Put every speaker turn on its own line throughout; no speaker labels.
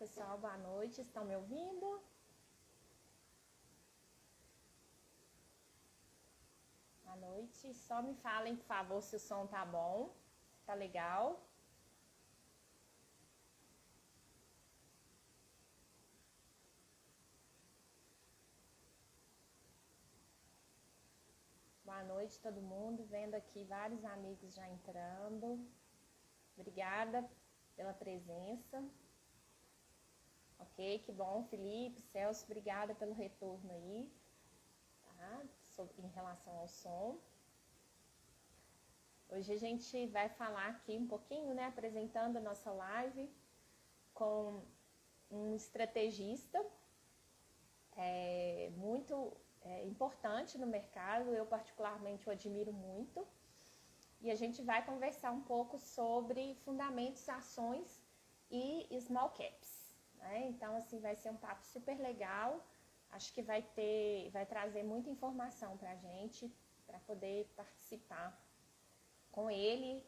pessoal, boa noite. Estão me ouvindo? Boa noite. Só me falem, por favor, se o som tá bom, se tá legal. Boa noite, todo mundo. Vendo aqui vários amigos já entrando. Obrigada pela presença. Ok, que bom, Felipe, Celso, obrigada pelo retorno aí, tá? Em relação ao som. Hoje a gente vai falar aqui um pouquinho, né, apresentando a nossa live com um estrategista muito importante no mercado, eu particularmente o admiro muito, e a gente vai conversar um pouco sobre fundamentos, ações e small caps. Então, assim, vai ser um papo super legal. Acho que vai trazer muita informação para a gente, para poder participar com ele.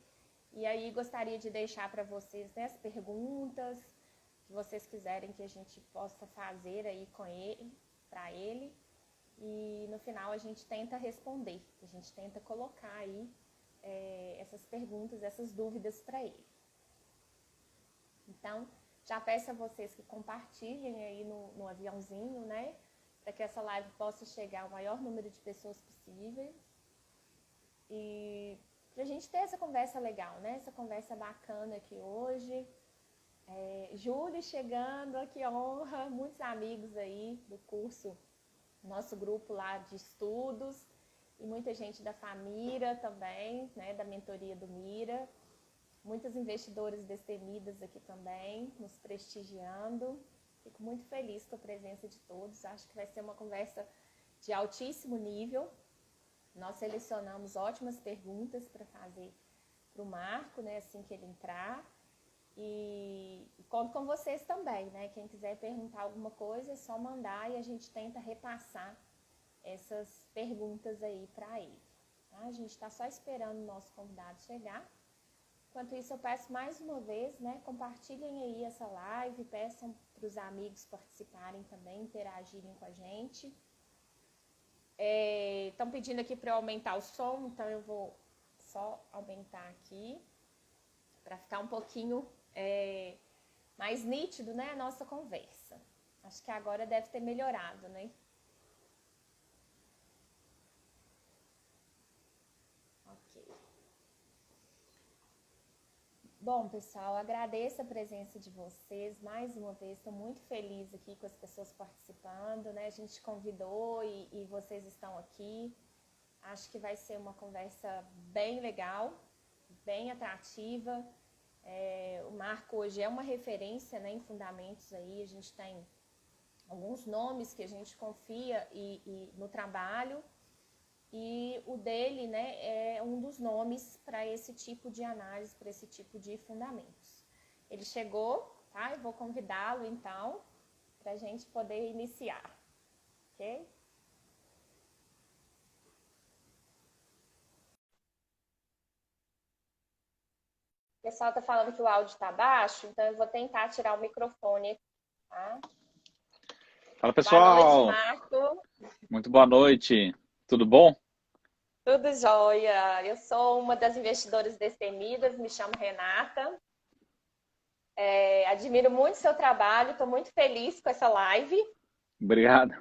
E aí, gostaria de deixar para vocês, né, as perguntas que vocês quiserem que a gente possa fazer aí com ele, para ele. E no final a gente tenta responder, a gente tenta colocar aí essas perguntas, essas dúvidas para ele. Então, já peço a vocês que compartilhem aí no aviãozinho, né? Para que essa live possa chegar ao maior número de pessoas possíveis. E para a gente ter essa conversa legal, né? Essa conversa bacana aqui hoje. Júlia chegando, que honra. Muitos amigos aí do curso, nosso grupo lá de estudos. E muita gente da Família também, né? Da mentoria do Mira. Muitos investidores destemidas aqui também, nos prestigiando. Fico muito feliz com a presença de todos. Acho que vai ser uma conversa de altíssimo nível. Nós selecionamos ótimas perguntas para fazer para o Marco, né, assim que ele entrar. E conto com vocês também, né? Quem quiser perguntar alguma coisa é só mandar e a gente tenta repassar essas perguntas aí para ele. Tá? A gente está só esperando o nosso convidado chegar. Enquanto isso, eu peço mais uma vez, né, compartilhem aí essa live, peçam para os amigos participarem também, interagirem com a gente. Estão pedindo aqui para eu aumentar o som, então eu vou só aumentar aqui, para ficar um pouquinho mais nítido, né, a nossa conversa. Acho que agora deve ter melhorado, né? Bom, pessoal, agradeço a presença de vocês mais uma vez. Estou muito feliz aqui com as pessoas participando, né? A gente convidou e vocês estão aqui. Acho que vai ser uma conversa bem legal, bem atrativa. O Marco hoje é uma referência, né, em fundamentos aí. A gente tem alguns nomes que a gente confia no trabalho. E o dele, né, é um dos nomes para esse tipo de análise, para esse tipo de fundamentos. Ele chegou, tá? Eu vou convidá-lo, então, para a gente poder iniciar, ok? O pessoal está falando que o áudio está baixo, então eu vou tentar tirar o microfone, tá?
Fala, pessoal!
Boa noite, Marco.
Muito boa noite. Tudo bom?
Tudo jóia. Eu sou uma das investidoras destemidas, me chamo Renata. Admiro muito o seu trabalho, estou muito feliz com essa live.
Obrigado.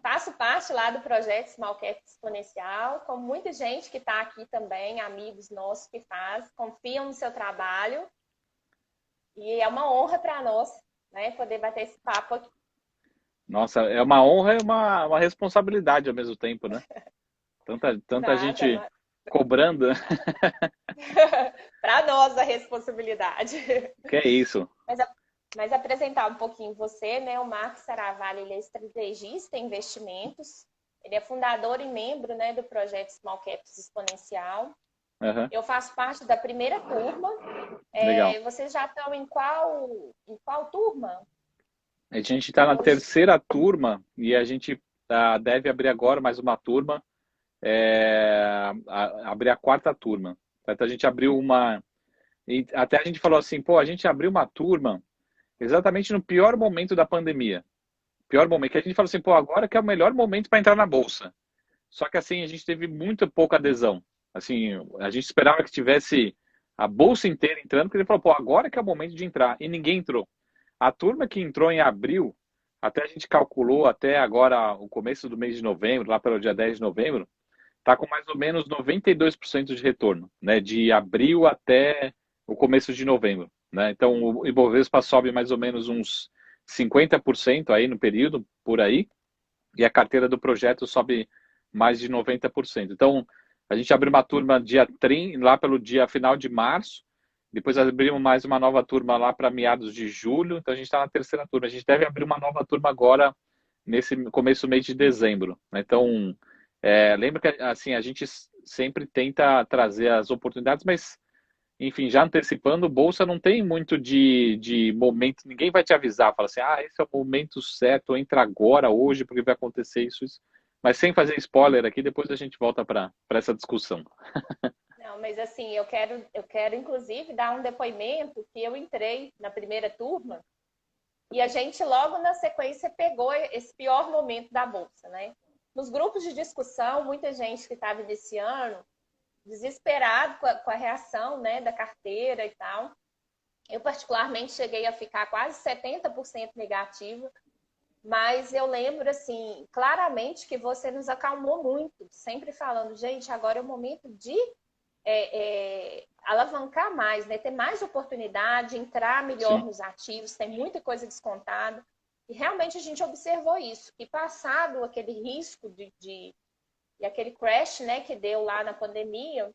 Faço parte lá do projeto Small Cap Exponencial, com muita gente que está aqui também, amigos nossos que confiam no seu trabalho. E é uma honra para nós, né, poder bater esse papo aqui.
Nossa, é uma honra e uma responsabilidade ao mesmo tempo, né? Tanta gente cobrando.
Para nós a responsabilidade.
Que é isso?
Mas apresentar um pouquinho você, né? O Marco Saravalli, ele é estrategista em investimentos. Ele é fundador e membro, né, do projeto Small Caps Exponencial.
Uhum.
Eu faço parte da primeira turma.
Legal.
Vocês já estão em qual turma?
A gente está na terceira turma e a gente deve abrir agora mais uma turma. Abrir a quarta turma. Então a gente abriu uma... E até a gente falou assim, pô, a gente abriu uma turma exatamente no pior momento da pandemia. Pior momento, que a gente fala assim, pô, agora que é o melhor momento para entrar na bolsa. Só que assim, a gente teve muito pouca adesão. Assim, a gente esperava que tivesse a bolsa inteira entrando, porque ele falou, pô, agora que é o momento de entrar. E ninguém entrou. A turma que entrou em abril, até a gente calculou até agora o começo do mês de novembro, lá pelo dia 10 de novembro, está com mais ou menos 92% de retorno, né? De abril até o começo de novembro, né? Então o Ibovespa sobe mais ou menos uns 50% aí no período, por aí, e a carteira do projeto sobe mais de 90%. Então, a gente abriu uma turma dia 30, lá pelo dia final de março, depois abrimos mais uma nova turma lá para meados de julho, então a gente está na terceira turma. A gente deve abrir uma nova turma agora, nesse começo do mês de dezembro. Então, lembra que assim, a gente sempre tenta trazer as oportunidades, mas enfim, já antecipando, bolsa não tem muito de momento, ninguém vai te avisar, fala assim, esse é o momento certo, entra agora, hoje, porque vai acontecer isso, isso. Mas sem fazer spoiler aqui, depois a gente volta para essa discussão.
Não, mas assim, eu quero inclusive dar um depoimento que eu entrei na primeira turma e a gente logo na sequência pegou esse pior momento da bolsa, né? Nos grupos de discussão, muita gente que estava iniciando, desesperado com a reação, né, da carteira e tal. Eu particularmente cheguei a ficar quase 70% negativa, mas eu lembro, assim, claramente que você nos acalmou muito, sempre falando, gente, agora é o momento de alavancar mais, né? Ter mais oportunidade, entrar melhor
Sim,
nos ativos, tem muita coisa descontada. E realmente a gente observou isso, que passado aquele risco e aquele crash, né, que deu lá na pandemia,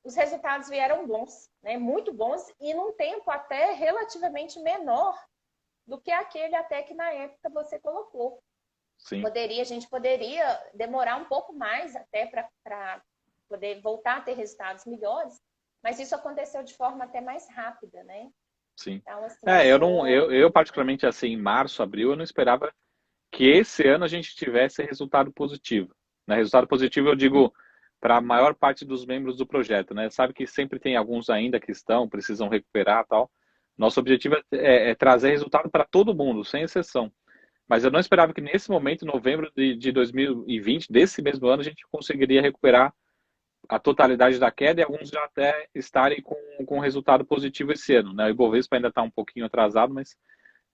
os resultados vieram bons, né? Muito bons, e num tempo até relativamente menor do que aquele até que na época você colocou.
sim.
A gente poderia demorar um pouco mais até para poder voltar a ter resultados melhores, mas isso aconteceu de forma até mais rápida, né?
Sim.
Então, assim, eu
Eu não,
sou.
eu particularmente assim, em março, abril, eu não esperava que esse ano a gente tivesse resultado positivo. Né? Resultado positivo eu digo para a maior parte dos membros do projeto, né? Sabe que sempre tem alguns ainda que precisam recuperar, tal. Nosso objetivo é trazer resultado para todo mundo, sem exceção. Mas eu não esperava que nesse momento, em novembro de 2020, desse mesmo ano, a gente conseguiria recuperar a totalidade da queda e alguns já até estarem com resultado positivo esse ano. Né? O Ibovespa ainda está um pouquinho atrasado, mas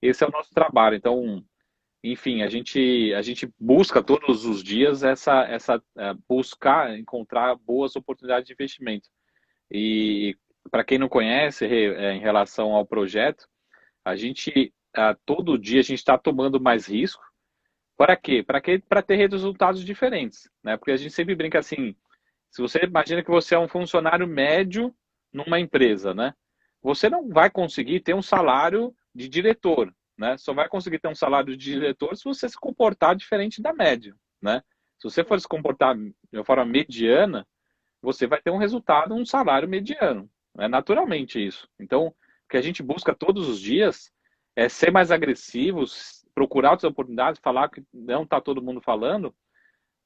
esse é o nosso trabalho. Então, enfim, a gente busca todos os dias buscar encontrar boas oportunidades de investimento. E para quem não conhece, em relação ao projeto, a gente todo dia a gente está tomando mais risco. Para quê? Para ter resultados diferentes, né? Porque a gente sempre brinca assim, se você imagina que você é um funcionário médio numa empresa, né? Você não vai conseguir ter um salário de diretor, né? Só vai conseguir ter um salário de diretor se você se comportar diferente da média, né? Se você for se comportar de uma forma mediana, você vai ter um resultado, um salário mediano. É naturalmente isso. Então, o que a gente busca todos os dias é ser mais agressivos, procurar outras oportunidades, falar que não está todo mundo falando,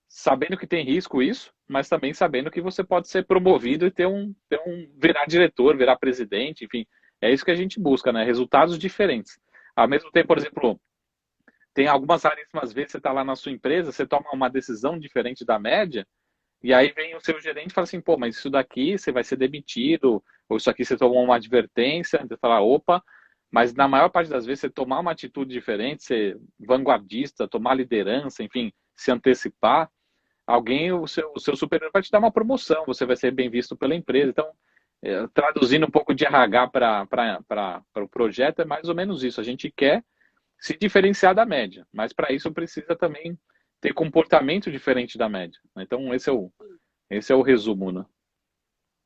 sabendo que tem risco isso, mas também sabendo que você pode ser promovido e virar diretor, virar presidente, enfim. É isso que a gente busca, né? Resultados diferentes. Ao mesmo tempo, por exemplo, tem algumas raríssimas vezes você está lá na sua empresa, você toma uma decisão diferente da média, e aí vem o seu gerente e fala assim, pô, mas isso daqui você vai ser demitido, ou isso aqui você tomou uma advertência, você fala, opa, mas na maior parte das vezes você tomar uma atitude diferente, ser vanguardista, tomar liderança, enfim, se antecipar, o seu superior vai te dar uma promoção, você vai ser bem visto pela empresa. Então, traduzindo um pouco de RH para o projeto, é mais ou menos isso. A gente quer se diferenciar da média, mas para isso precisa também ter comportamento diferente da média. Então, esse é o resumo, né?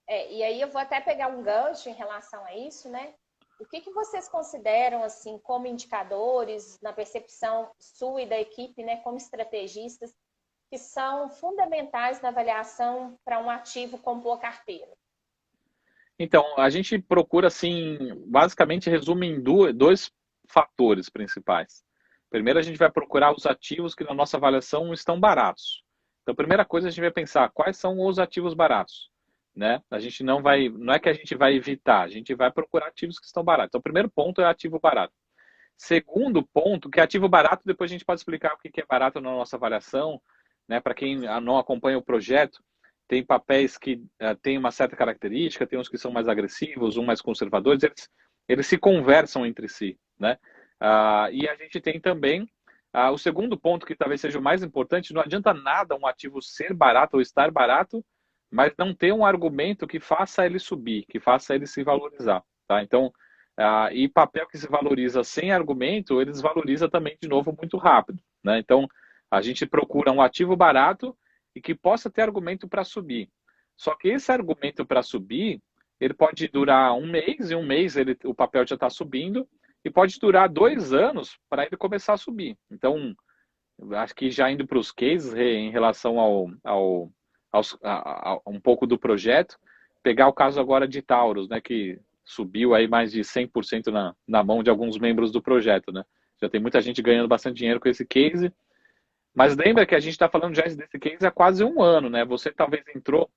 E aí eu vou até pegar um gancho em relação a isso, né? O que vocês consideram, assim, como indicadores, na percepção sua e da equipe, né, como estrategistas, que são fundamentais na avaliação para um ativo compor carteira?
Então, a gente procura, assim, basicamente resume em dois fatores principais. Primeiro, a gente vai procurar os ativos que na nossa avaliação estão baratos. Então, a primeira coisa, a gente vai pensar quais são os ativos baratos, né? A gente não é que a gente vai evitar, a gente vai procurar ativos que estão baratos. Então, o primeiro ponto é ativo barato. Segundo ponto, que é ativo barato, depois a gente pode explicar o que é barato na nossa avaliação, né? Para quem não acompanha o projeto, tem papéis que têm uma certa característica, tem uns que são mais agressivos, uns mais conservadores, eles se conversam entre si, né? E a gente tem também o segundo ponto, que talvez seja o mais importante: não adianta nada um ativo ser barato ou estar barato, mas não ter um argumento que faça ele subir, que faça ele se valorizar, tá? Então, e papel que se valoriza sem argumento, ele desvaloriza também de novo muito rápido, né? Então, a gente procura um ativo barato e que possa ter argumento para subir. Só que esse argumento para subir, ele pode durar um mês, e um mês o papel já está subindo, e pode durar 2 anos para ele começar a subir. Então, acho que já indo para os cases em relação a um pouco do projeto, pegar o caso agora de Taurus, né, que subiu aí mais de 100% na mão de alguns membros do projeto, né? Já tem muita gente ganhando bastante dinheiro com esse case, mas lembra que a gente está falando já desse case há quase um ano, né? Você talvez entrou,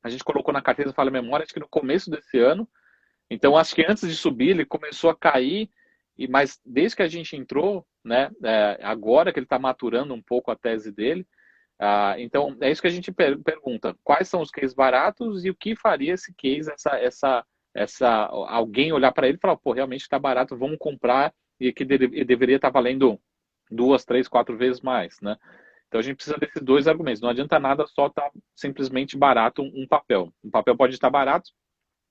a gente colocou na carteira, fala memória, acho que no começo desse ano, então acho que antes de subir ele começou a cair, mas desde que a gente entrou, né, agora que ele está maturando um pouco a tese dele, então é isso que a gente pergunta: quais são os cases baratos e o que faria esse case, alguém olhar para ele e falar, pô, realmente está barato, vamos comprar, e que deveria estar valendo 2, 3, 4 vezes mais, né? Então a gente precisa desses dois argumentos. Não adianta nada só estar simplesmente barato um papel. Um papel pode estar barato,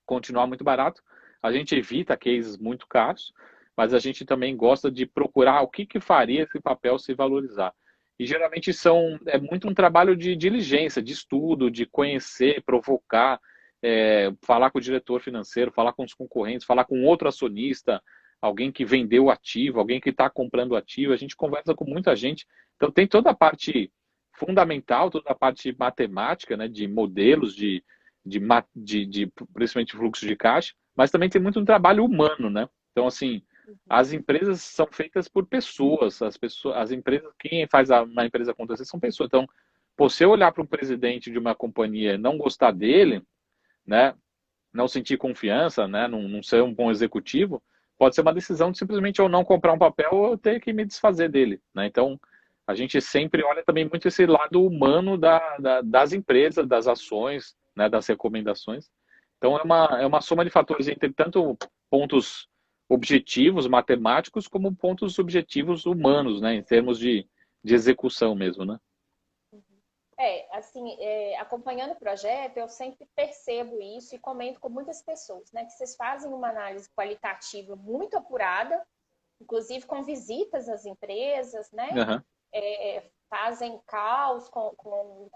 continuar muito barato. A gente evita cases muito caros, mas a gente também gosta de procurar o que faria esse papel se valorizar. E geralmente é muito um trabalho de diligência, de estudo, de conhecer, provocar, falar com o diretor financeiro, falar com os concorrentes, falar com outro acionista, alguém que vendeu o ativo, alguém que está comprando o ativo. A gente conversa com muita gente. Então tem toda a parte fundamental, toda a parte matemática, né, de modelos, principalmente fluxo de caixa, mas também tem muito um trabalho humano, né? Então, assim, as empresas são feitas por pessoas, as empresas, quem faz uma empresa acontecer são pessoas. Então, se eu olhar para um presidente de uma companhia e não gostar dele, né, não sentir confiança, né, não ser um bom executivo, pode ser uma decisão de simplesmente eu não comprar um papel ou eu ter que me desfazer dele, né? Então, a gente sempre olha também muito esse lado humano das empresas, das ações, né, das recomendações. Então, é uma soma de fatores entre tanto pontos objetivos matemáticos como pontos objetivos humanos, né, em termos de execução mesmo, né?
Assim, acompanhando o projeto, eu sempre percebo isso e comento com muitas pessoas, né? Que vocês fazem uma análise qualitativa muito apurada, inclusive com visitas às empresas, né?
Uhum.
Fazem calls com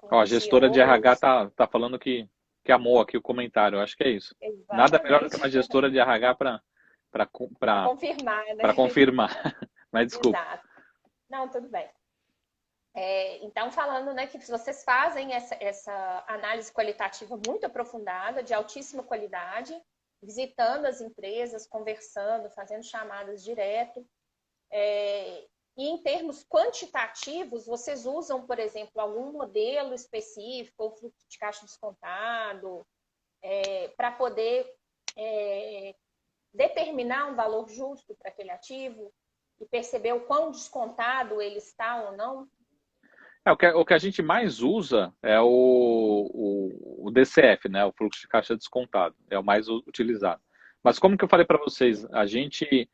Ó, a
os
gestora de RH
CEOs.
tá falando que amou aqui o comentário. Eu acho que é isso. Nada melhor do que
Exatamente.
uma gestora de RH
Para confirmar,
para
né?
confirmar. Mas desculpa.
Exato. Não, tudo bem. Então, falando, né, que vocês fazem essa análise qualitativa muito aprofundada, de altíssima qualidade, visitando as empresas, conversando, fazendo chamadas direto. E em termos quantitativos, vocês usam, por exemplo, algum modelo específico, ou fluxo de caixa descontado, para poder determinar um valor justo para aquele ativo e perceber o quão descontado ele está ou não?
O que a gente mais usa é o DCF, né? O fluxo de caixa descontado. É o mais utilizado. Mas como que eu falei para vocês, a gente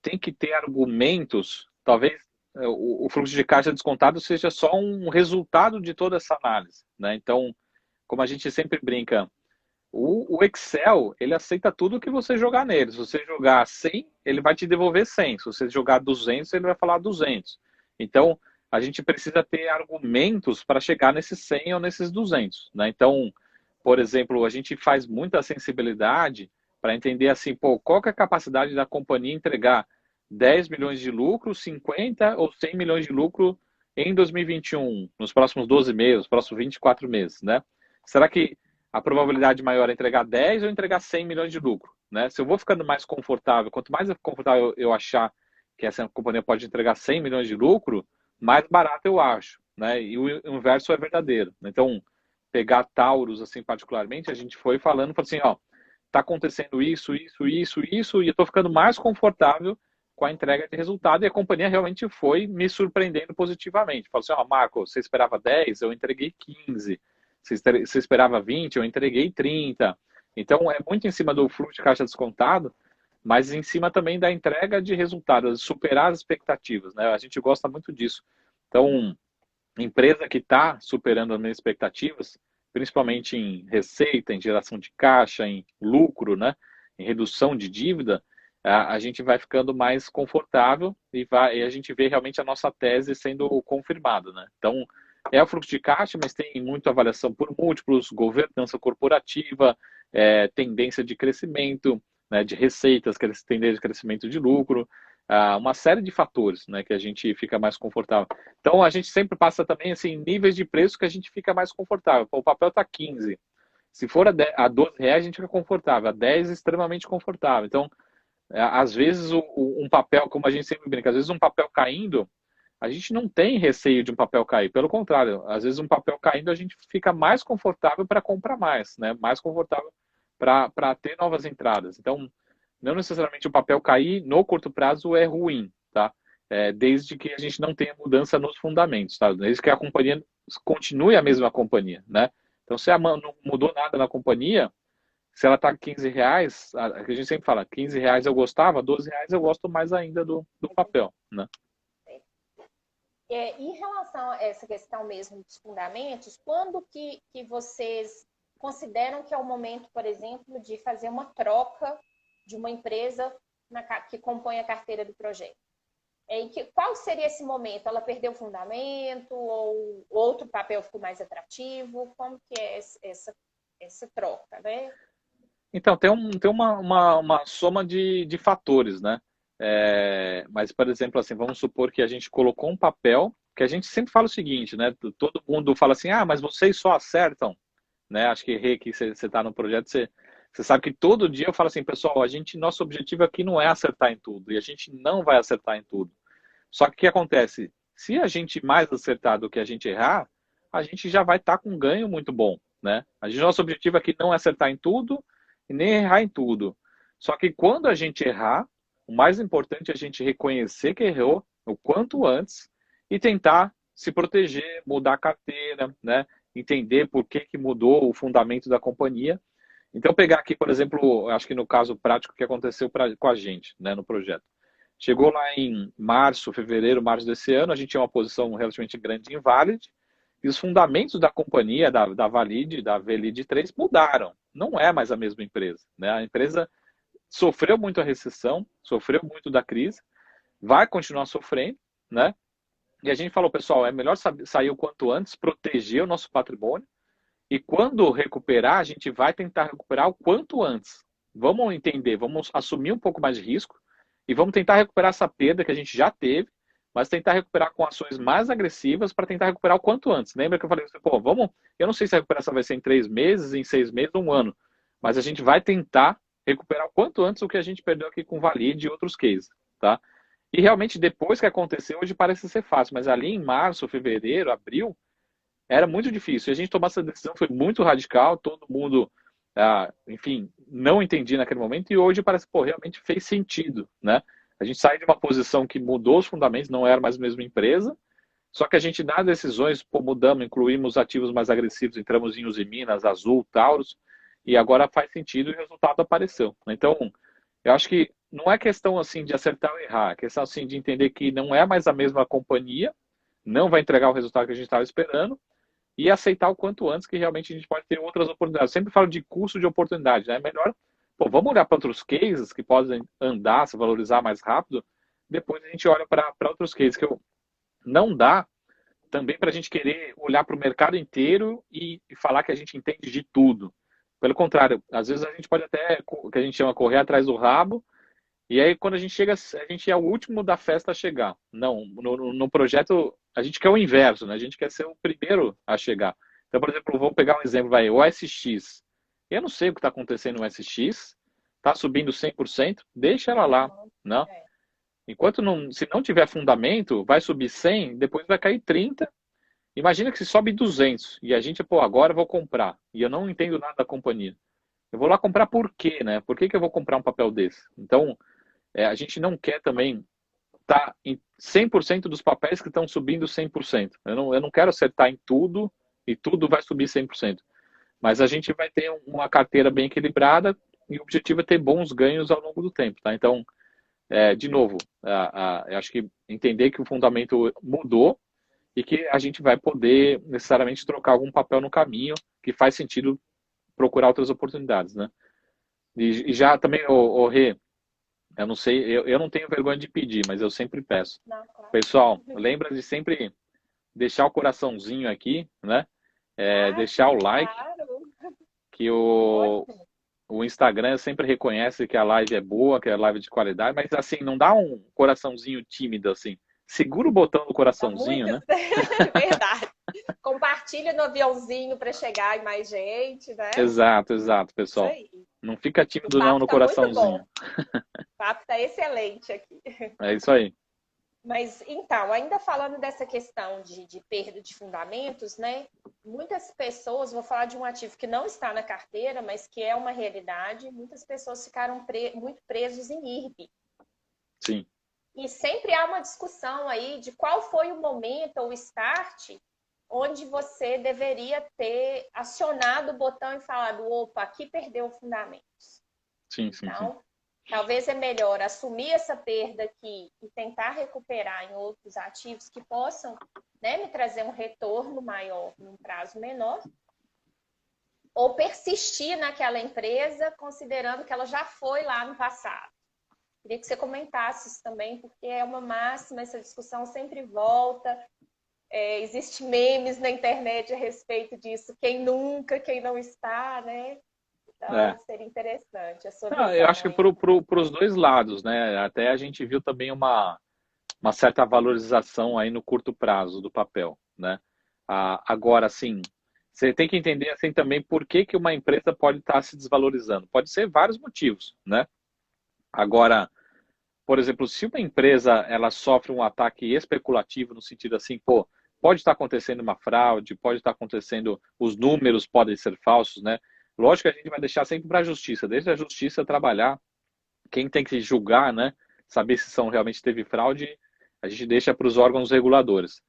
tem que ter argumentos. Talvez o fluxo de caixa descontado seja só um resultado de toda essa análise, né? Então, como a gente sempre brinca, o Excel, ele aceita tudo que você jogar nele. Se você jogar 100, ele vai te devolver 100. Se você jogar 200, ele vai falar 200. Então, a gente precisa ter argumentos para chegar nesses 100 ou nesses 200, né? Então, por exemplo, a gente faz muita sensibilidade para entender assim, pô, qual que é a capacidade da companhia entregar 10 milhões de lucro, 50 ou 100 milhões de lucro em 2021, nos próximos 12 meses, nos próximos 24 meses, né? Será que a probabilidade maior é entregar 10 ou entregar 100 milhões de lucro, né? Se eu vou ficando mais confortável, quanto mais confortável eu achar que essa companhia pode entregar 100 milhões de lucro, mais barato eu acho, né? E o inverso é verdadeiro. Então, pegar Taurus, assim, particularmente, a gente foi falando assim, ó, tá acontecendo isso, e eu tô ficando mais confortável com a entrega de resultado, e a companhia realmente foi me surpreendendo positivamente. Falou assim, ó, Marco, você esperava 10, eu entreguei 15. Você esperava 20, eu entreguei 30. Então, é muito em cima do fluxo de caixa descontado, mas em cima também da entrega de resultados, superar as expectativas, né? A gente gosta muito disso. Então, empresa que está superando as minhas expectativas, principalmente em receita, em geração de caixa, em lucro, né? Em redução de dívida, a gente vai ficando mais confortável e a gente vê realmente a nossa tese sendo confirmada, né? Então, é o fluxo de caixa, mas tem muito avaliação por múltiplos, governança corporativa, tendência de crescimento, né, de receitas, tendência de crescimento de lucro, uma série de fatores, né, que a gente fica mais confortável. Então, a gente sempre passa também assim, níveis de preço que a gente fica mais confortável. O papel está 15. Se for a 12 reais, a gente fica confortável. A 10, extremamente confortável. Então, às vezes, um papel, como a gente sempre brinca, às vezes um papel caindo, a gente não tem receio de um papel cair. Pelo contrário, às vezes um papel caindo, a gente fica mais confortável para comprar mais, né? Mais confortável para ter novas entradas. Então, não necessariamente o papel cair no curto prazo é ruim, tá? Desde que a gente não tenha mudança nos fundamentos, tá? Desde que a companhia continue a mesma companhia, né? Então, se não mudou nada na companhia, se ela está 15 reais, a gente sempre fala, 15 reais eu gostava, 12 reais eu gosto mais ainda do papel, né?
Em relação a essa questão mesmo dos fundamentos, quando que vocês consideram que é o momento, por exemplo, de fazer uma troca de uma empresa que compõe a carteira do projeto? Qual seria esse momento? Ela perdeu o fundamento ou outro papel ficou mais atrativo? Como que é essa troca, né?
Então, tem uma soma de fatores, né? Mas, por exemplo, assim, vamos supor que a gente colocou um papel, que a gente sempre fala o seguinte, né? Todo mundo fala assim, mas vocês só acertam, né? Acho que, Rê, que você está no projeto, você sabe que todo dia eu falo assim, pessoal, nosso objetivo aqui não é acertar em tudo, e a gente não vai acertar em tudo. Só que o que acontece? Se a gente mais acertar do que a gente errar, a gente já vai estar com um ganho muito bom, né? Nosso objetivo aqui não é acertar em tudo e nem errar em tudo. Só que quando a gente errar, o mais importante é a gente reconhecer que errou o quanto antes e tentar se proteger, mudar a carteira, né? Entender por que mudou o fundamento da companhia. Então, pegar aqui, por exemplo, acho que no caso prático que aconteceu com a gente, né, no projeto. Chegou lá em fevereiro, março desse ano, a gente tinha uma posição relativamente grande em Valid, e os fundamentos da companhia, da Valid, da Velid 3, mudaram. Não é mais a mesma empresa, né? A empresa sofreu muito a recessão, sofreu muito da crise, vai continuar sofrendo, né? E a gente falou, pessoal, é melhor sair o quanto antes, proteger o nosso patrimônio, e quando recuperar, a gente vai tentar recuperar o quanto antes. Vamos entender, vamos assumir um pouco mais de risco, e vamos tentar recuperar essa perda que a gente já teve, mas tentar recuperar com ações mais agressivas para tentar recuperar o quanto antes. Lembra que eu falei, pô, eu não sei se a recuperação vai ser em 3 meses, em 6 meses, 1 ano, mas a gente vai tentar recuperar o quanto antes o que a gente perdeu aqui com Valid e outros cases, tá? E realmente depois que aconteceu, hoje parece ser fácil, mas ali em março, fevereiro, abril, era muito difícil. E a gente tomar essa decisão foi muito radical, todo mundo, enfim, não entendia naquele momento, e hoje parece, pô, realmente fez sentido, né? A gente sai de uma posição que mudou os fundamentos, não era mais a mesma empresa, só que a gente dá decisões, pô, mudamos, incluímos ativos mais agressivos, entramos em Usiminas, Azul, Taurus, e agora faz sentido e o resultado apareceu. Então, eu acho que não é questão assim de acertar ou errar, é questão assim de entender que não é mais a mesma companhia, não vai entregar o resultado que a gente estava esperando, e aceitar o quanto antes que realmente a gente pode ter outras oportunidades. Eu sempre falo de custo de oportunidade, né? É melhor, pô, vamos olhar para outros cases que podem andar, se valorizar mais rápido, depois a gente olha para outros cases que não dá também para a gente querer olhar para o mercado inteiro e falar que a gente entende de tudo. Pelo contrário, às vezes a gente pode até, que a gente chama, correr atrás do rabo, e aí quando a gente chega, a gente é o último da festa a chegar. Não, no projeto a gente quer o inverso, né? A gente quer ser o primeiro a chegar. Então, por exemplo, vou pegar um exemplo, o SX. Eu não sei o que está acontecendo no SX, está subindo 100%, deixa ela lá, não? Enquanto se não tiver fundamento, vai subir 100, depois vai cair 30. Imagina que se sobe 200 e a gente, pô, agora eu vou comprar e eu não entendo nada da companhia. Eu vou lá comprar por quê, né? Por que eu vou comprar um papel desse? Então, a gente não quer também estar em 100% dos papéis que estão subindo 100%. Eu não quero acertar em tudo e tudo vai subir 100%. Mas a gente vai ter uma carteira bem equilibrada e o objetivo é ter bons ganhos ao longo do tempo, tá? Então, de novo, eu acho que entender que o fundamento mudou e que a gente vai poder necessariamente trocar algum papel no caminho que faz sentido procurar outras oportunidades, né? E já também, Rê, eu não sei, eu não tenho vergonha de pedir, mas eu sempre peço.
Não, claro.
Pessoal, lembra de sempre deixar o coraçãozinho aqui, né? Deixar o
Sim,
like,
claro.
que
Ótimo.
o Instagram sempre reconhece que a live é boa, que é live de qualidade, mas assim, não dá um coraçãozinho tímido assim. Segura o botão do
Dá
coraçãozinho,
muitas,
né?
verdade. Compartilha no aviãozinho para chegar em mais gente, né?
Exato,
Isso
pessoal.
aí.
Não fica
O
tímido não
papo
no
tá muito bom.
coraçãozinho.
O papo tá excelente aqui.
É isso aí.
Mas, então, ainda falando dessa questão de perda de fundamentos, né? Muitas pessoas, vou falar de um ativo que não está na carteira, mas que é uma realidade, muitas pessoas ficaram muito presos em IRB.
Sim.
E sempre há uma discussão aí de qual foi o momento ou start onde você deveria ter acionado o botão e falado, opa, aqui perdeu fundamentos.
Sim.
Então, talvez é melhor assumir essa perda aqui e tentar recuperar em outros ativos que possam, né, me trazer um retorno maior num prazo menor, ou persistir naquela empresa considerando que ela já foi lá no passado. Queria que você comentasse isso também, porque é uma máxima, essa discussão sempre volta. Existe memes na internet a respeito disso. Quem nunca, quem não está, né? Então, seria interessante a sua
Eu
visão
acho que
aí.
para os dois lados, né? Até a gente viu também uma certa valorização aí no curto prazo do papel, né? Agora, sim, você tem que entender assim também por que, que uma empresa pode estar se desvalorizando. Pode ser vários motivos, né? Agora, por exemplo, se uma empresa ela sofre um ataque especulativo no sentido assim, pô, pode estar acontecendo uma fraude, pode estar acontecendo, os números podem ser falsos, né? Lógico que a gente vai deixar sempre para a justiça, desde a justiça trabalhar, quem tem que julgar, né? Saber se são realmente teve fraude, a gente deixa para os órgãos reguladores.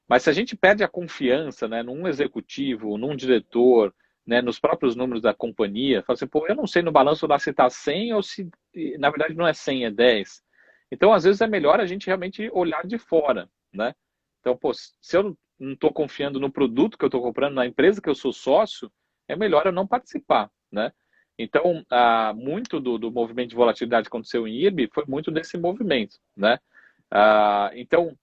Mas se a gente perde a confiança, né, num executivo, num diretor, né, nos próprios números da companhia, fala assim, pô, eu não sei no balanço lá se está 100 ou se, na verdade, não é 100, é 10. Então, às vezes, é melhor a gente realmente olhar de fora, né? Então, pô, se eu não estou confiando no produto que eu estou comprando, na empresa que eu sou sócio, é melhor eu não participar, né? Então, muito do movimento de volatilidade que aconteceu em IRB foi muito desse movimento, né? Então,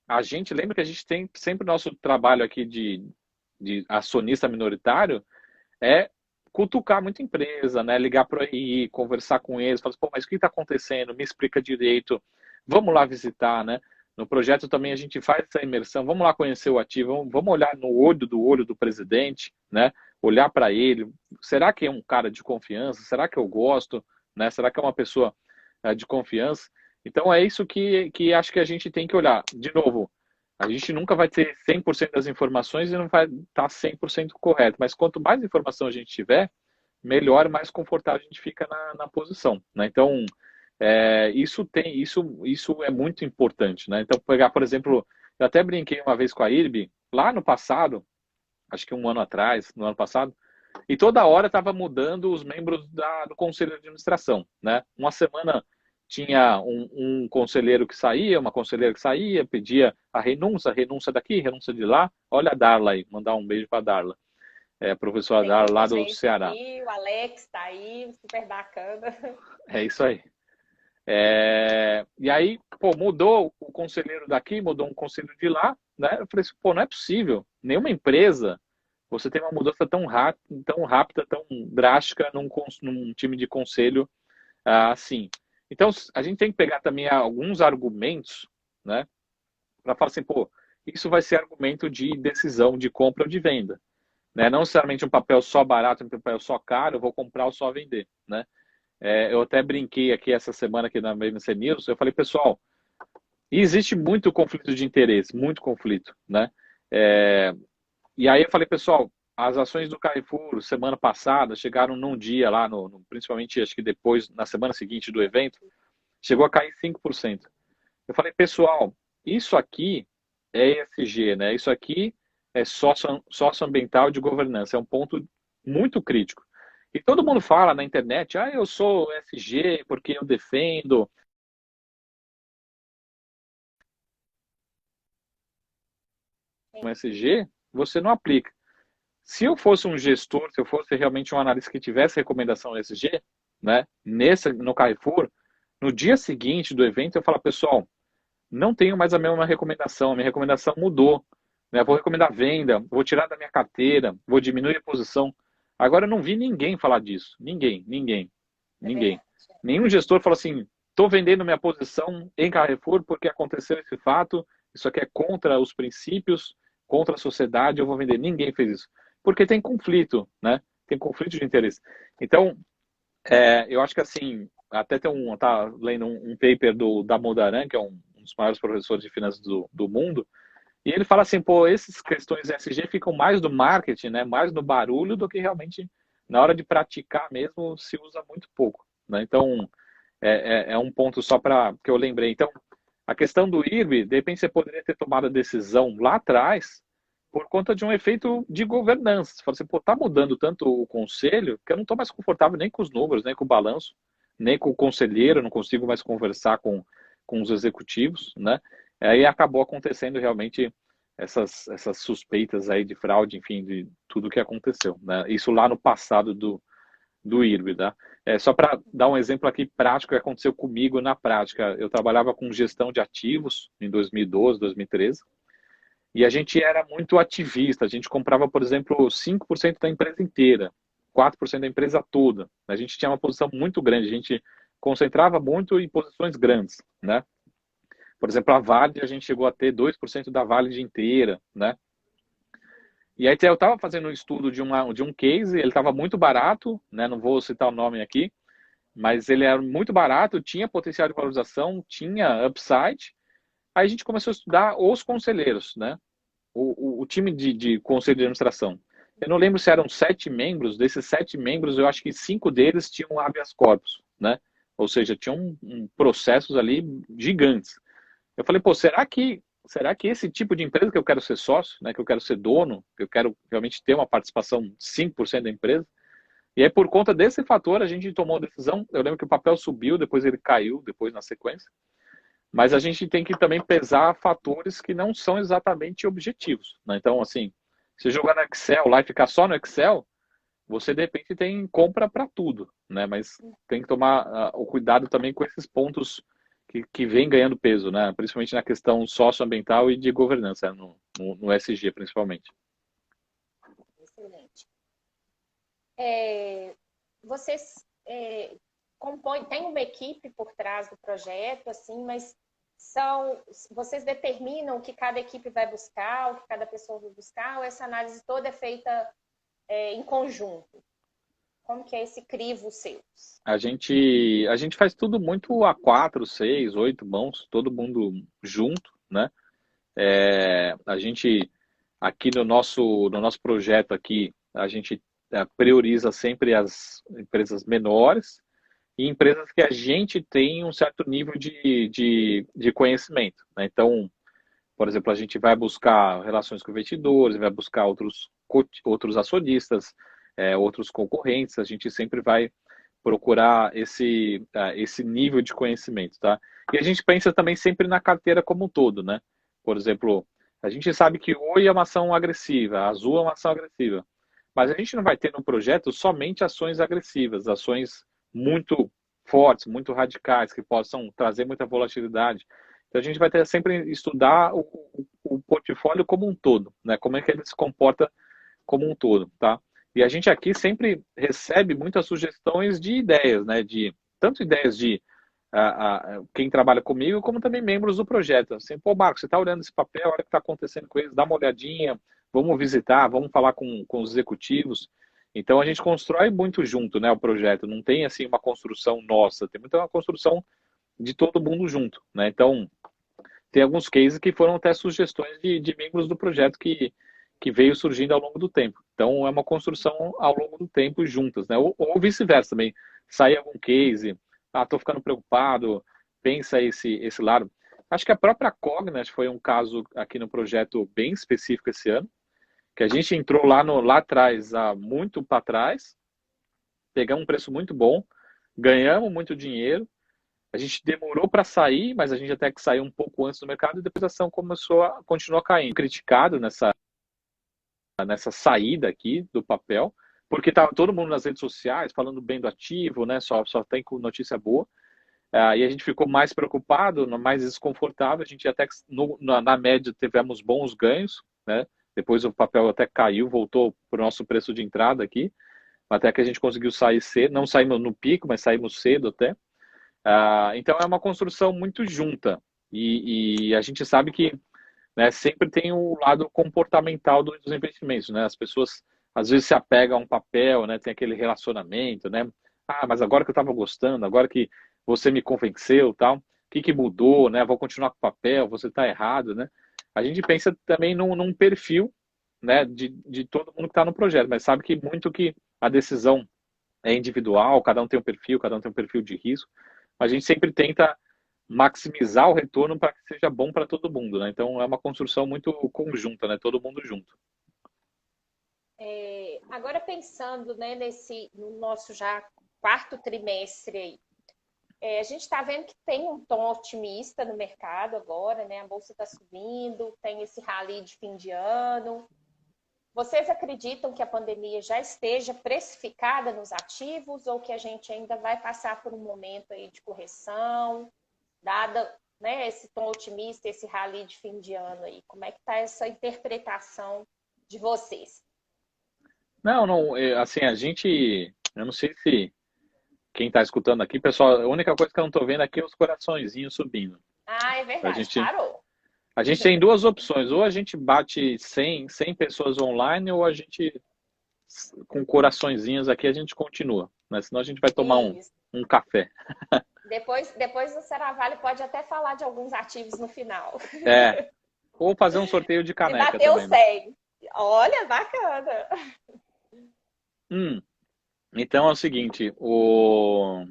a gente lembra que a gente tem sempre o nosso trabalho aqui de acionista minoritário é cutucar muita empresa, né? Ligar para aí, conversar com eles, falar, pô, mas o que está acontecendo? Me explica direito. Vamos lá visitar, né? No projeto também a gente faz essa imersão. Vamos lá conhecer o ativo, vamos olhar no olho do presidente, né? Olhar para ele. Será que é um cara de confiança? Será que eu gosto? Né? Será que é uma pessoa de confiança? Então é isso que acho que a gente tem que olhar. De novo, a gente nunca vai ter 100% das informações e não vai estar 100% correto, mas quanto mais informação a gente tiver, melhor e mais confortável a gente fica na posição, né? Então, isso é muito importante, né? Então, pegar, por exemplo, eu até brinquei uma vez com a IRB, lá no passado, acho que um ano atrás, no ano passado, e toda hora estava mudando os membros do conselho de administração, né? Uma semana tinha um conselheiro que saía, uma conselheira que saía, pedia a renúncia daqui, renúncia de lá. Olha a Darla aí, mandar um beijo para a Darla, a professora
Tem
Darla
muita
lá do
gente
Ceará.
aqui, o Alex está aí, super bacana.
É isso aí. E aí, pô, mudou o conselheiro daqui, mudou um conselho de lá, né? Eu falei assim, pô, não é possível. Nenhuma empresa você tem uma mudança tão rápida, tão drástica num time de conselho assim. Então, a gente tem que pegar também alguns argumentos, né, para falar assim, pô, isso vai ser argumento de decisão de compra ou de venda, né? Não necessariamente um papel só barato, um papel só caro, eu vou comprar ou só vender, né? Eu até brinquei aqui essa semana aqui na BMC News, eu falei, pessoal, existe muito conflito de interesse, muito conflito, né? E aí eu falei, pessoal, as ações do Carrefour semana passada chegaram num dia lá, principalmente acho que depois, na semana seguinte do evento, chegou a cair 5%. Eu falei, pessoal, isso aqui é ESG, né? Isso aqui é socioambiental de governança, é um ponto muito crítico. E todo mundo fala na internet, eu sou ESG porque eu defendo. Um ESG, você não aplica. Se eu fosse um gestor, se eu fosse realmente um analista que tivesse recomendação ESG, né, no Carrefour, no dia seguinte do evento eu falo, pessoal, não tenho mais a mesma recomendação, a minha recomendação mudou. Né? Vou recomendar venda, vou tirar da minha carteira, vou diminuir a posição. Agora eu não vi ninguém falar disso. Ninguém. Nenhum gestor falou assim, estou vendendo minha posição em Carrefour porque aconteceu esse fato, isso aqui é contra os princípios, contra a sociedade, eu vou vender. Ninguém fez isso. Porque tem conflito, né? Tem conflito de interesse. Então, eu acho que assim, até tá lendo um paper do Damodaran, que é um dos maiores professores de finanças do mundo, e ele fala assim, pô, essas questões ESG ficam mais do marketing, né, mais no barulho do que realmente na hora de praticar mesmo se usa muito pouco, né? Então, é um ponto só para que eu lembrei. Então, a questão do IRB, de repente você poderia ter tomado a decisão lá atrás por conta de um efeito de governança. Você fala assim, pô, tá mudando tanto o conselho que eu não estou mais confortável nem com os números, nem com o balanço, nem com o conselheiro, não consigo mais conversar com os executivos, né? Aí acabou acontecendo realmente essas suspeitas aí de fraude, enfim, de tudo que aconteceu, né? Isso lá no passado do IRB, tá? Só para dar um exemplo aqui prático que aconteceu comigo na prática. Eu trabalhava com gestão de ativos em 2012, 2013, e a gente era muito ativista. A gente comprava, por exemplo, 5% da empresa inteira, 4% da empresa toda. A gente tinha uma posição muito grande, a gente concentrava muito em posições grandes, né? Por exemplo, a Vale, a gente chegou a ter 2% da Vale inteira, né? E aí eu estava fazendo um estudo de um case, ele estava muito barato, né? Não vou citar o nome aqui, mas ele era muito barato, tinha potencial de valorização, tinha upside. Aí a gente começou a estudar os conselheiros, né? O time de conselho de administração. Eu não lembro se eram 7 membros, desses 7 membros, eu acho que 5 deles tinham habeas corpus, né? Ou seja, tinham processos ali gigantes. Eu falei, pô, será que esse tipo de empresa que eu quero ser sócio, né, que eu quero ser dono, que eu quero realmente ter uma participação de 5% da empresa? E aí, por conta desse fator, a gente tomou a decisão. Eu lembro que o papel subiu, depois ele caiu, depois na sequência. Mas a gente tem que também pesar fatores que não são exatamente objetivos, né? Então, assim, se jogar no Excel lá e ficar só no Excel, você de repente tem compra para tudo, né? Mas tem que tomar o cuidado também com esses pontos que vem ganhando peso, né? Principalmente na questão socioambiental e de governança, no SG principalmente.
Excelente. Vocês têm uma equipe por trás do projeto, assim, mas vocês determinam o que cada equipe vai buscar, o que cada pessoa vai buscar, ou essa análise toda é feita em conjunto? Como que é esse crivo seu?
A gente faz tudo muito a 4, 6, 8 mãos, todo mundo junto, né? A gente, aqui no nosso projeto aqui, a gente prioriza sempre as empresas menores e empresas que a gente tem um certo nível de conhecimento, né? Então, por exemplo, a gente vai buscar relações com investidores, vai buscar outros acionistas, outros concorrentes, a gente sempre vai procurar esse nível de conhecimento, tá? E a gente pensa também sempre na carteira como um todo, né? Por exemplo, a gente sabe que Oi é uma ação agressiva, a Azul é uma ação agressiva, mas a gente não vai ter no projeto somente ações agressivas, ações muito fortes, muito radicais, que possam trazer muita volatilidade. Então a gente vai ter sempre estudar o portfólio como um todo, né? Como é que ele se comporta como um todo, tá? E a gente aqui sempre recebe muitas sugestões de ideias, né? Tanto ideias de quem trabalha comigo, como também membros do projeto. Assim, pô, Marcos, você está olhando esse papel, olha o que está acontecendo com eles, dá uma olhadinha, vamos visitar, vamos falar com os executivos. Então a gente constrói muito junto, né, o projeto. Não tem assim uma construção nossa, tem muita uma construção de todo mundo junto, né? Então tem alguns cases que foram até sugestões de membros do projeto que veio surgindo ao longo do tempo. Então, é uma construção ao longo do tempo juntas, né? Ou vice-versa também. Sai algum case, estou ficando preocupado, pensa esse lado, acho que a própria Cogna foi um caso aqui no projeto bem específico esse ano, que a gente entrou lá atrás, há muito para trás, pegamos um preço muito bom, ganhamos muito dinheiro, a gente demorou para sair, mas a gente até que saiu um pouco antes do mercado e depois a ação continuou caindo. Criticado nessa saída aqui do papel, porque estava todo mundo nas redes sociais falando bem do ativo, né? Só tem notícia boa. E a gente ficou mais preocupado, mais desconfortável. A gente até na média tivemos bons ganhos, né? Depois o papel até caiu, voltou para o nosso preço de entrada aqui, até que a gente conseguiu sair cedo. Não saímos no pico, mas saímos cedo até. Então é uma construção muito junta e a gente sabe que, né, sempre tem o lado comportamental dos investimentos, né? As pessoas às vezes se apegam a um papel, né? Tem aquele relacionamento, né? Mas agora que eu estava gostando, agora que você me convenceu, tal, o que mudou, né? Vou continuar com o papel, você está errado, né? A gente pensa também num perfil, né? De todo mundo que está no projeto, mas sabe que muito que a decisão é individual, cada um tem um perfil de risco. A gente sempre tenta maximizar o retorno para que seja bom para todo mundo, né? Então é uma construção muito conjunta, né? Todo mundo junto.
Agora pensando, né, no nosso já quarto trimestre aí, a gente está vendo que tem um tom otimista no mercado agora, né? A bolsa está subindo, tem esse rally de fim de ano. Vocês acreditam que a pandemia já esteja precificada nos ativos ou que a gente ainda vai passar por um momento aí de correção, dada, né, esse tom otimista, esse rally de fim de ano aí? Como é que está essa interpretação de vocês?
Não, assim, eu não sei se quem está escutando aqui, pessoal, a única coisa que eu não estou vendo aqui é os coraçõezinhos subindo.
É verdade, parou.
A gente tem duas opções, ou a gente bate 100 pessoas online, ou a gente, com coraçõezinhos aqui, a gente continua, né? Senão a gente vai tomar um café.
Depois o Seravalli pode até falar de alguns ativos no final.
Ou fazer um sorteio de caneca
e bateu
também.
100. Né? Olha, bacana.
Então é o seguinte, o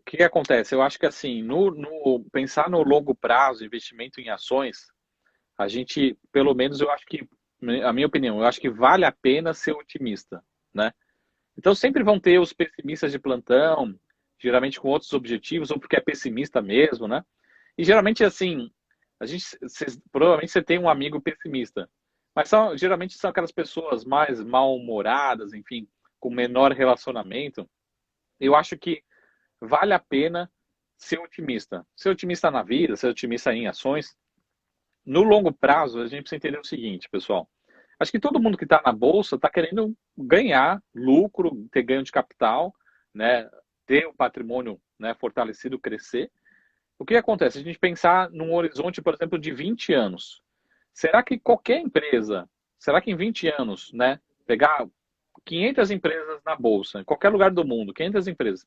que acontece? Eu acho que assim, pensar no longo prazo, investimento em ações, a gente, pelo menos eu acho que, a minha opinião, eu acho que vale a pena ser otimista, né? Então sempre vão ter os pessimistas de plantão, geralmente com outros objetivos, ou porque é pessimista mesmo, né? E geralmente assim, provavelmente você tem um amigo pessimista, mas geralmente são aquelas pessoas mais mal-humoradas, enfim, com menor relacionamento. Eu acho que vale a pena ser otimista. Ser otimista na vida, ser otimista em ações. No longo prazo, a gente precisa entender o seguinte, pessoal. Acho que todo mundo que está na bolsa está querendo ganhar lucro, ter ganho de capital, né? Ter o patrimônio, né, fortalecido, crescer. O que acontece? A gente pensar num horizonte, por exemplo, de 20 anos. Será que qualquer empresa, será que em 20 anos, né, pegar 500 empresas na bolsa, em qualquer lugar do mundo, 500 empresas,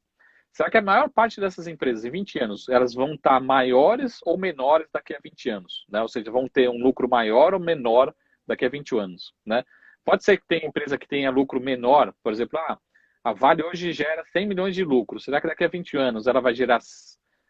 será que a maior parte dessas empresas em 20 anos, elas vão estar maiores ou menores daqui a 20 anos? Né? Ou seja, vão ter um lucro maior ou menor daqui a 20 anos? Né? Pode ser que tenha empresa que tenha lucro menor, por exemplo, a Vale hoje gera 100 milhões de lucro. Será que daqui a 20 anos ela vai gerar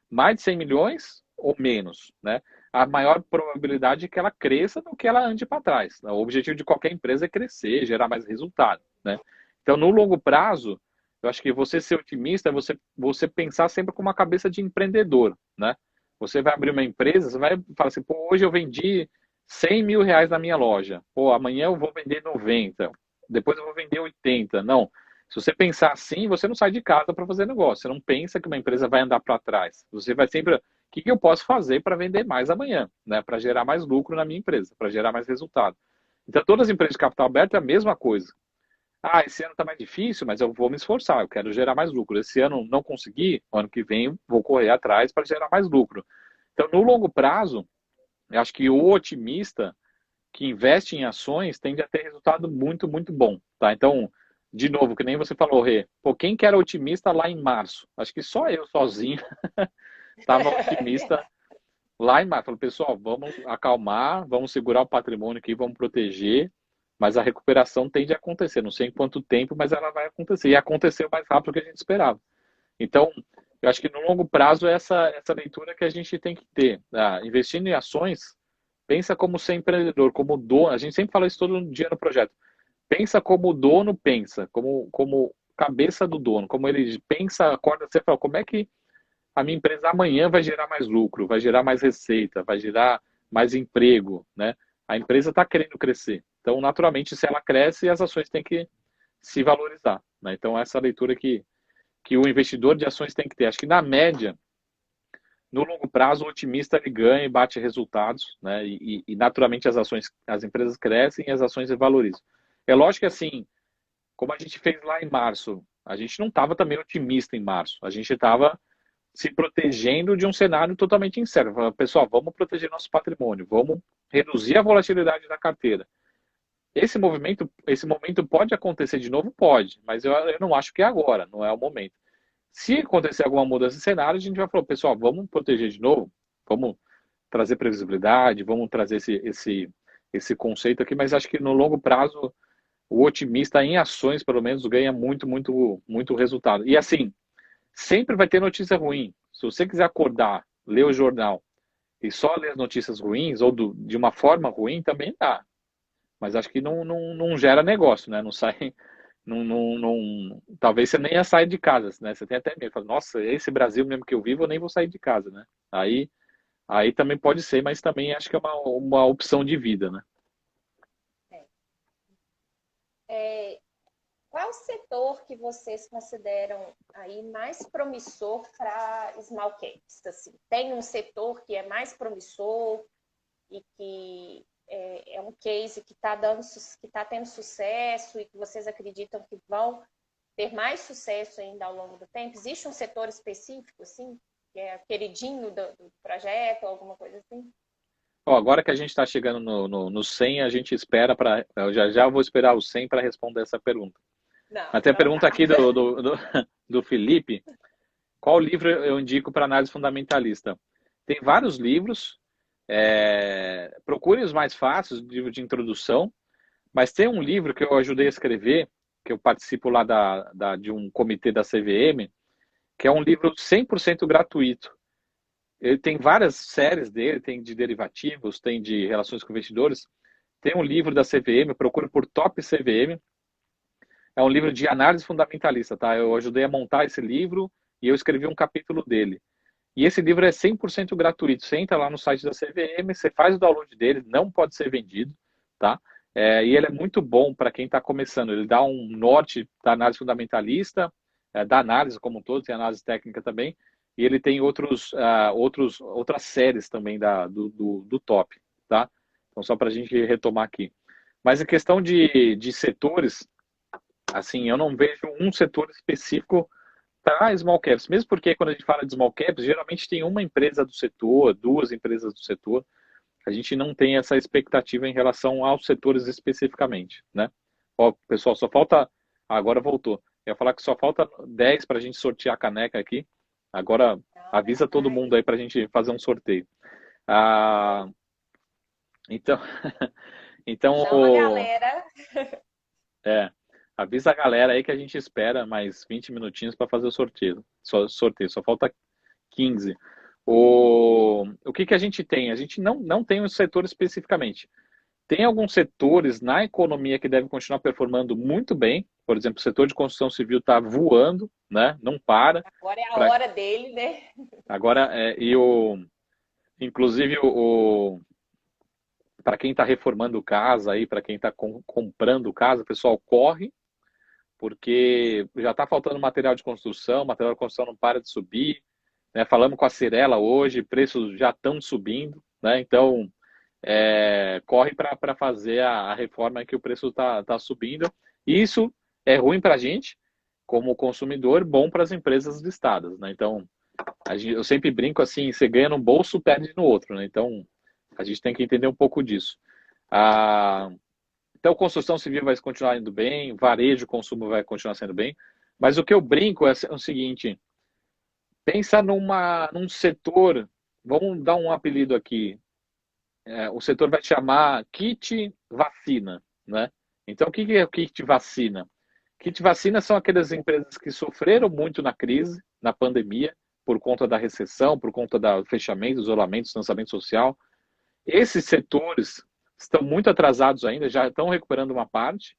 mais de 100 milhões ou menos? Né? A maior probabilidade é que ela cresça do que ela ande para trás. O objetivo de qualquer empresa é crescer, gerar mais resultado. Né? Então, no longo prazo, eu acho que você ser otimista é você pensar sempre com uma cabeça de empreendedor, né? Você vai abrir uma empresa, você vai falar assim, pô, hoje eu vendi 100 mil reais na minha loja. Pô, amanhã eu vou vender 90. Depois eu vou vender 80. Não. Se você pensar assim, você não sai de casa para fazer negócio. Você não pensa que uma empresa vai andar para trás. Você vai sempre, o que eu posso fazer para vender mais amanhã, né? Para gerar mais lucro na minha empresa, para gerar mais resultado. Então, todas as empresas de capital aberto é a mesma coisa. Esse ano está mais difícil, mas eu vou me esforçar, eu quero gerar mais lucro. Esse ano não consegui, ano que vem vou correr atrás para gerar mais lucro. Então, no longo prazo, eu acho que o otimista que investe em ações tende a ter resultado muito, muito bom. Tá? Então, de novo, que nem você falou, Rê, quem que era otimista lá em março? Acho que só eu sozinho estava otimista lá em março. Falei, pessoal, vamos acalmar, vamos segurar o patrimônio aqui, vamos proteger. Mas a recuperação tende a acontecer. Não sei em quanto tempo, mas ela vai acontecer. E aconteceu mais rápido do que a gente esperava. Então, Eu acho que no longo prazo é essa leitura que a gente tem que ter. Investindo em ações, pensa como ser empreendedor, como dono. A gente sempre fala isso todo dia no projeto. Pensa como o dono pensa, como cabeça do dono, como ele pensa, acorda, você fala, como é que a minha empresa amanhã vai gerar mais lucro, vai gerar mais receita, vai gerar mais emprego, né? A empresa está querendo crescer. Então, naturalmente, se ela cresce, as ações têm que se valorizar, né? Então, essa leitura que o investidor de ações tem que ter. Acho que, na média, no longo prazo, o otimista ele ganha e bate resultados, né? E naturalmente as empresas crescem e as ações se valorizam. É lógico que assim, como a gente fez lá em março, a gente não estava também otimista em março. A gente estava se protegendo de um cenário totalmente incerto. Falando, pessoal, vamos proteger nosso patrimônio, vamos reduzir a volatilidade da carteira. Esse momento pode acontecer de novo? Pode, mas eu não acho que é agora, não é o momento. Se acontecer alguma mudança de cenário, a gente vai falar, pessoal, vamos proteger de novo, vamos trazer previsibilidade, vamos trazer esse conceito aqui, mas acho que no longo prazo o otimista em ações, pelo menos, ganha muito resultado. E assim, sempre vai ter notícia ruim. Se você quiser acordar, ler o jornal e só ler as notícias ruins, ou de uma forma ruim, também dá. Mas acho que não gera negócio, né? Não sai. Talvez você nem ia sair de casa, né? Você tem até medo. Fala, nossa, esse Brasil mesmo que eu vivo, eu nem vou sair de casa, né? Aí também pode ser, mas também acho que é uma opção de vida, né?
É, qual setor que vocês consideram aí mais promissor para small caps? Assim, tem um setor que é mais promissor e que é um case que está tendo sucesso e que vocês acreditam que vão ter mais sucesso ainda ao longo do tempo? Existe um setor específico, assim, que é queridinho do projeto, alguma coisa assim?
Ó, agora que a gente está chegando no 100, a gente espera para. Eu já vou esperar o 100 para responder essa pergunta.
Não,
Até a
então
pergunta
tá.
aqui do Felipe: qual livro eu indico para análise fundamentalista? Tem vários livros. Procure os mais fáceis, livro de introdução. Mas tem um livro que eu ajudei a escrever, que eu participo lá de um comitê da CVM, que é um livro 100% gratuito. Ele tem várias séries dele, tem de derivativos, tem de relações com investidores. Tem um livro da CVM, procure por Top CVM. É um livro de análise fundamentalista, tá? Eu ajudei a montar esse livro e eu escrevi um capítulo dele. E esse livro é 100% gratuito. Você entra lá no site da CVM, você faz o download dele, não pode ser vendido, tá? E ele é muito bom para quem está começando. Ele dá um norte da análise fundamentalista, da análise como um todo, tem análise técnica também, e ele tem outras séries também do top, tá? Então, só para a gente retomar aqui. Mas a questão de setores, assim, eu não vejo um setor específico para small caps, mesmo porque quando a gente fala de small caps, geralmente tem uma empresa do setor, duas empresas do setor, a gente não tem essa expectativa em relação aos setores especificamente, né? Ó, pessoal, só falta, agora voltou, eu ia falar que só falta 10 para a gente sortear a caneca aqui, agora avisa todo mundo aí para a gente fazer um sorteio. Então, então
Chama a galera.
avisa a galera aí que a gente espera mais 20 minutinhos para fazer o sorteio. Só falta 15. O que a gente tem? A gente não tem um setor especificamente. Tem alguns setores na economia que devem continuar performando muito bem. Por exemplo, o setor de construção civil está voando, né? Não para.
Agora é a hora dele, né?
Agora, inclusive, para quem está reformando casa aí, para quem está comprando casa, o pessoal corre, porque já está faltando material de construção, material de construção não para de subir, né? Falamos com a Cirela hoje, preços já estão subindo, né? Então, corre para fazer a reforma que o preço está subindo. E isso é ruim para a gente, como consumidor, bom para as empresas listadas, né? Então, eu sempre brinco assim, você ganha num bolso, perde no outro, né? Então, a gente tem que entender um pouco disso. Então, construção civil vai continuar indo bem, varejo, consumo vai continuar sendo bem, mas o que eu brinco é o seguinte, pensa num setor, vamos dar um apelido aqui, o setor vai chamar kit vacina, né? Então, o que é o kit vacina? Kit vacina são aquelas empresas que sofreram muito na crise, na pandemia, por conta da recessão, por conta do fechamento, isolamento, distanciamento social. Esses setores estão muito atrasados ainda, já estão recuperando uma parte,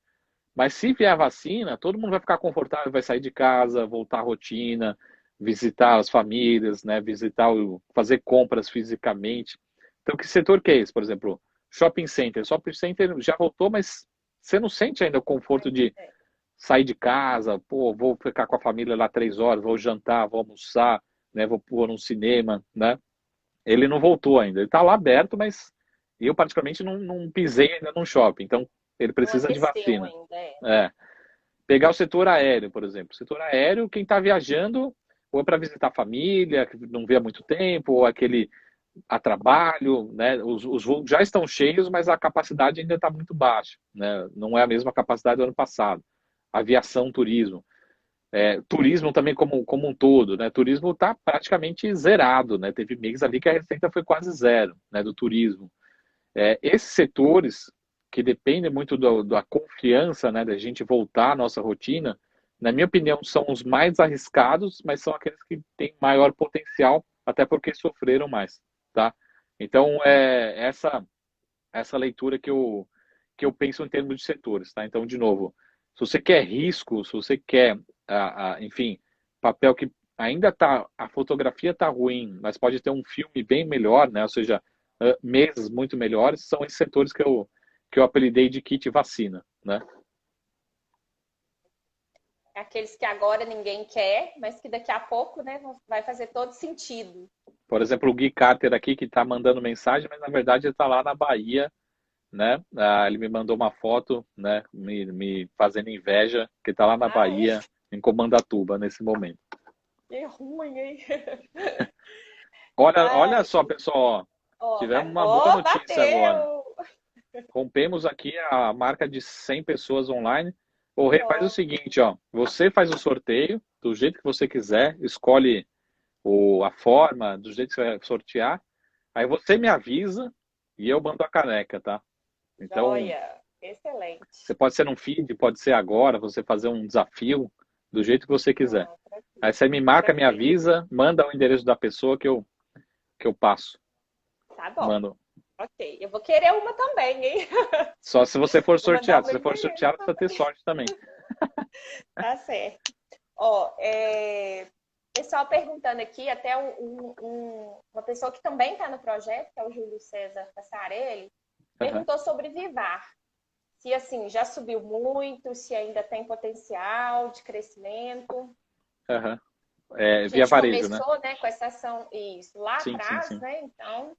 mas se vier a vacina, todo mundo vai ficar confortável, vai sair de casa, voltar à rotina, visitar as famílias, né, fazer compras fisicamente. Então, que setor que é esse? Por exemplo, shopping center. Shopping center já voltou, mas você não sente ainda o conforto de sair de casa, pô, vou ficar com a família lá 3 horas, vou jantar, vou almoçar, né, vou pôr num cinema, né? Ele não voltou ainda. Ele está lá aberto, mas eu particularmente não pisei ainda num shopping. Então, ele precisa de vacina.
Ainda,
É. Pegar o setor aéreo, por exemplo. O setor aéreo, quem está viajando, ou é para visitar a família, que não vê há muito tempo, ou aquele a trabalho, né? Os voos já estão cheios, mas a capacidade ainda está muito baixa, né? Não é a mesma capacidade do ano passado. Aviação, turismo. Turismo também como um todo, né? Turismo está praticamente zerado, né? Teve mês ali que a receita foi quase zero, né? Do turismo. Esses setores que dependem muito da confiança, né? Da gente voltar à nossa rotina, na minha opinião, são os mais arriscados, mas são aqueles que têm maior potencial, até porque sofreram mais, tá? Então, essa leitura que eu penso em termos de setores, tá? Então, de novo, se você quer risco, se você quer, enfim, papel que ainda tá, a fotografia tá ruim, mas pode ter um filme bem melhor, né? Ou seja, meses muito melhores, são esses setores que eu apelidei de kit vacina, né?
Aqueles que agora ninguém quer, mas que daqui a pouco, né, vai fazer todo sentido.
Por exemplo, o Gui Carter aqui, que está mandando mensagem, mas na verdade ele está lá na Bahia, né? Ele me mandou uma foto, né? Me fazendo inveja, que está lá na Bahia, em Comandatuba, nesse momento.
Que ruim, hein?
Olha só, pessoal, tivemos uma boa notícia
bateu.
agora. Rompemos aqui a marca de 100 pessoas online. O Rê faz o seguinte, ó, você faz o sorteio do jeito que você quiser, escolhe a forma, do jeito que você vai sortear, aí você me avisa e eu mando a caneca, tá? Então,
excelente.
Você pode ser num feed, pode ser agora, você fazer um desafio, do jeito que você quiser. Aí você me marca, me avisa, manda o endereço da pessoa que eu passo.
Tá bom.
Mando.
Ok, eu vou querer uma também, hein?
Só se você for sorteado. Se você for sorteado, precisa ter sorte também.
Tá certo. Pessoal perguntando aqui, até uma pessoa que também está no projeto, que é o Júlio César Passarelli, perguntou sobre Vivar. Se, assim, já subiu muito, se ainda tem potencial de crescimento.
Via varejo, né?
A gente começou, né, com essa ação, isso, lá atrás,
sim.
né? Então,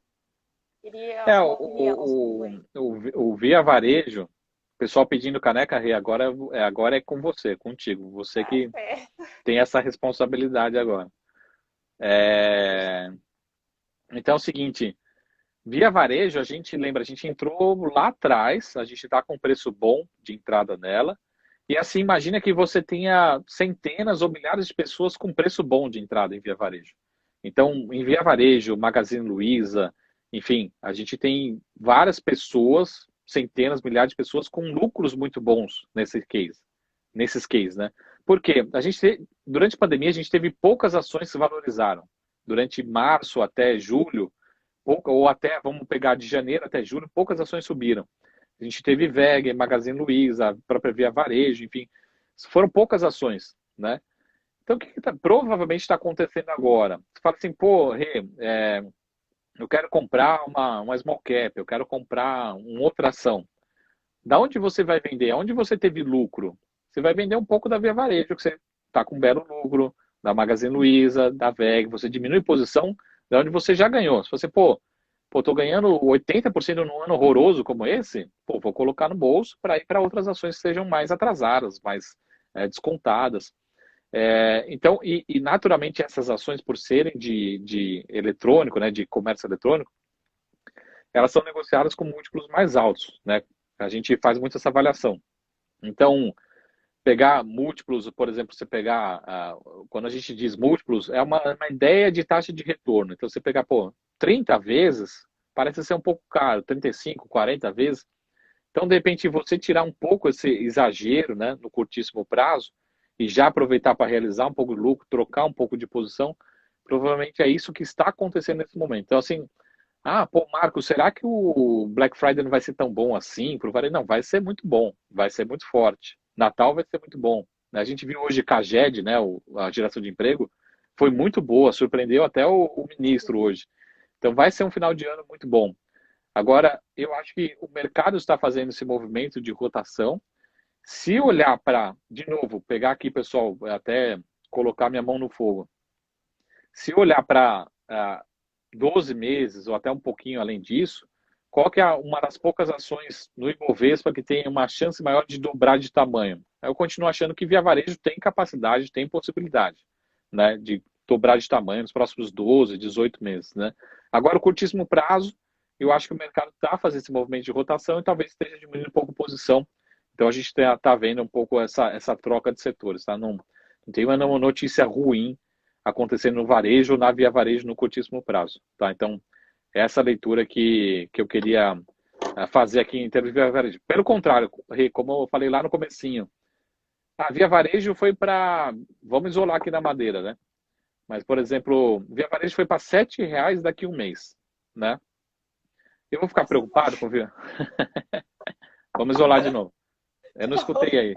queria uma opinião.
O Via Varejo, o pessoal pedindo caneca, Rê, agora é com você, contigo. Você que tem essa responsabilidade agora. Então é o seguinte, Via Varejo, a gente entrou lá atrás, a gente está com um preço bom de entrada nela, e assim, imagina que você tenha centenas ou milhares de pessoas com preço bom de entrada em Via Varejo. Então, em Via Varejo, Magazine Luiza, enfim, a gente tem várias pessoas, centenas, milhares de pessoas com lucros muito bons nesses cases, né? Porque durante a pandemia, a gente teve poucas ações que se valorizaram. Durante março até julho, ou até, vamos pegar de janeiro até julho, poucas ações subiram. A gente teve VEG, Magazine Luiza, a própria Via Varejo, enfim, foram poucas ações, né? Então, o que provavelmente está acontecendo agora? Você fala assim, pô, Rê, eu quero comprar uma small cap, eu quero comprar uma outra ação. Da onde você vai vender? Onde você teve lucro? Você vai vender um pouco da Via Varejo, que você está com um belo lucro, da Magazine Luiza, da VEG, você diminui posição da onde você já ganhou. Se você, tô ganhando 80% num ano horroroso como esse, vou colocar no bolso para ir para outras ações que sejam mais atrasadas, mais descontadas. Então, e naturalmente essas ações, por serem de eletrônico, né, de comércio eletrônico, elas são negociadas com múltiplos mais altos, né? A gente faz muito essa avaliação. Então, pegar múltiplos, por exemplo, você pegar, quando a gente diz múltiplos, é uma ideia de taxa de retorno. Então, você pegar, 30 vezes, parece ser um pouco caro, 35, 40 vezes. Então, de repente, você tirar um pouco esse exagero, né, no curtíssimo prazo, e já aproveitar para realizar um pouco de lucro, trocar um pouco de posição, provavelmente é isso que está acontecendo nesse momento. Então, assim, pô, Marco, será que o Black Friday não vai ser tão bom assim? Não, vai ser muito bom, vai ser muito forte. Natal vai ser muito bom. A gente viu hoje CAGED, né, a geração de emprego, foi muito boa, surpreendeu até o ministro hoje. Então vai ser um final de ano muito bom. Agora, eu acho que o mercado está fazendo esse movimento de rotação. Se olhar para, de novo, pegar aqui, pessoal, até colocar minha mão no fogo. Se olhar para 12 meses ou até um pouquinho além disso, qual que é uma das poucas ações no Ibovespa que tem uma chance maior de dobrar de tamanho? Eu continuo achando que Via Varejo tem capacidade, tem possibilidade, né, de dobrar de tamanho nos próximos 12, 18 meses. Né? Agora, o curtíssimo prazo, eu acho que o mercado está fazendo esse movimento de rotação e talvez esteja diminuindo um pouco a posição. Então, a gente está vendo um pouco essa troca de setores. Tá? Não tem uma notícia ruim acontecendo no varejo ou na Via Varejo no curtíssimo prazo. Tá? Então, essa leitura que eu queria fazer aqui em termos de Via Varejo. Pelo contrário, como eu falei lá no comecinho, a Via Varejo foi para... Vamos isolar aqui na Madeira, né? Mas, por exemplo, Via Varejo foi para R$7 daqui a um mês, né? Eu vou ficar preocupado com Via... Vamos isolar de novo. Eu não escutei aí.